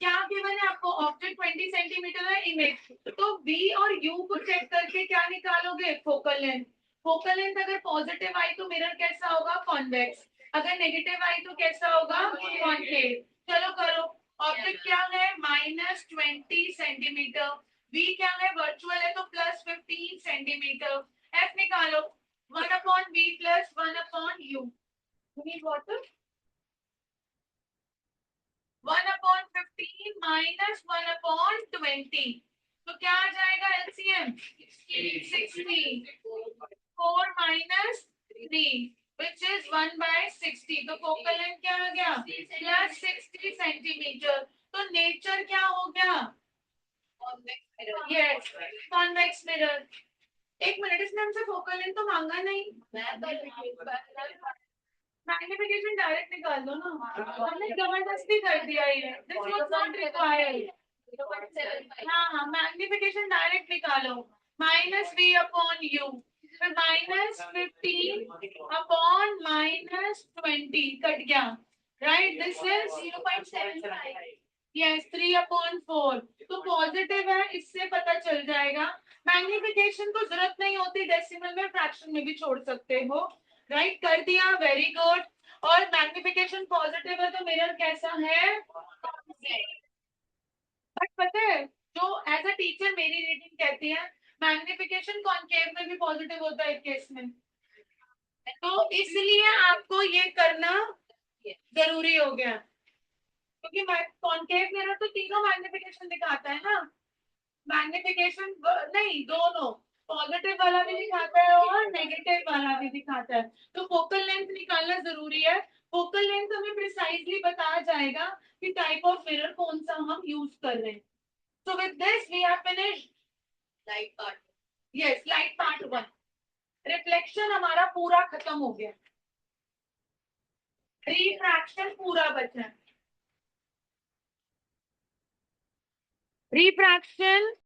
क्या गिवन है आपको? ऑब्जेक्ट 20 सेंटीमीटर है, इमेज। तो v और u को चेक करके क्या निकालोगे? Focal length. फोकल लेंथ अगर पॉजिटिव आई तो मिरर कैसा होगा? कॉन्वेक्स। अगर नेगेटिव आई तो कैसा होगा? कॉनकेव। चलो करो। ऑब्जेक्ट क्या है? -20 सेंटीमीटर। v क्या है? वर्चुअल है तो +15 सेंटीमीटर। f निकालो, 1/v plus 1/u। You need water? 1/15 minus 1/20। तो क्या आ जाएगा एलसीएम? 60। 4 minus 3 which is 1/60। तो फोकल लेंथ क्या आ गया? +60 सेंटीमीटर। तो नेचर क्या हो गया? Yes, convex mirror. एक मिनट, इसने हमसे फोकल लेंथ तो मांगा नहीं। मैग्निफिकेशन डायरेक्ट निकाल दो ना, हमने जबरदस्ती कर दिया ये, दिस वाज नॉट रिक्वायर्ड। हाँ, मैग्निफिकेशन डायरेक्ट निकालो, -v/u, फिर -15/-20 कट गया, राइट, दिस इज 0.75, यस 3/4, तो पॉजिटिव है, इससे पता चल जाएगा। मैग्निफिकेशन को जरूरत नहीं होती, डेसिमल में फ्रैक्शन में भी छोड़ सकते हो, राइट, कर दिया, वेरी गुड। और मैग्निफिकेशन पॉजिटिव है तो मिरर कैसा है, बट पता है जो एज अ टीचर मेरी रीडिंग कहती है मैग्निफिकेशन कॉन्केव में भी पॉजिटिव होता है एक केस में, तो इसलिए आपको ये करना जरूरी हो गया, क्योंकि कॉन्केव मिरर तो तीनों मैग्निफिकेशन दिखाता है ना, मैग्निफिकेशन नहीं, दोनों, पॉजिटिव वाला भी दिखाता है और नेगेटिव वाला भी दिखाता है, तो फोकल लेंथ निकालना जरूरी है। फोकल लेंथ हमें प्रिसाइजली बताया जाएगा कि टाइप ऑफ मिरर कौन सा हम यूज कर रहे हैं। So with this we have finished light part. Yes, light part 1. Reflection हमारा पूरा खत्म हो गया, रिफ्रैक्शन पूरा बचा, रिफ्रैक्शन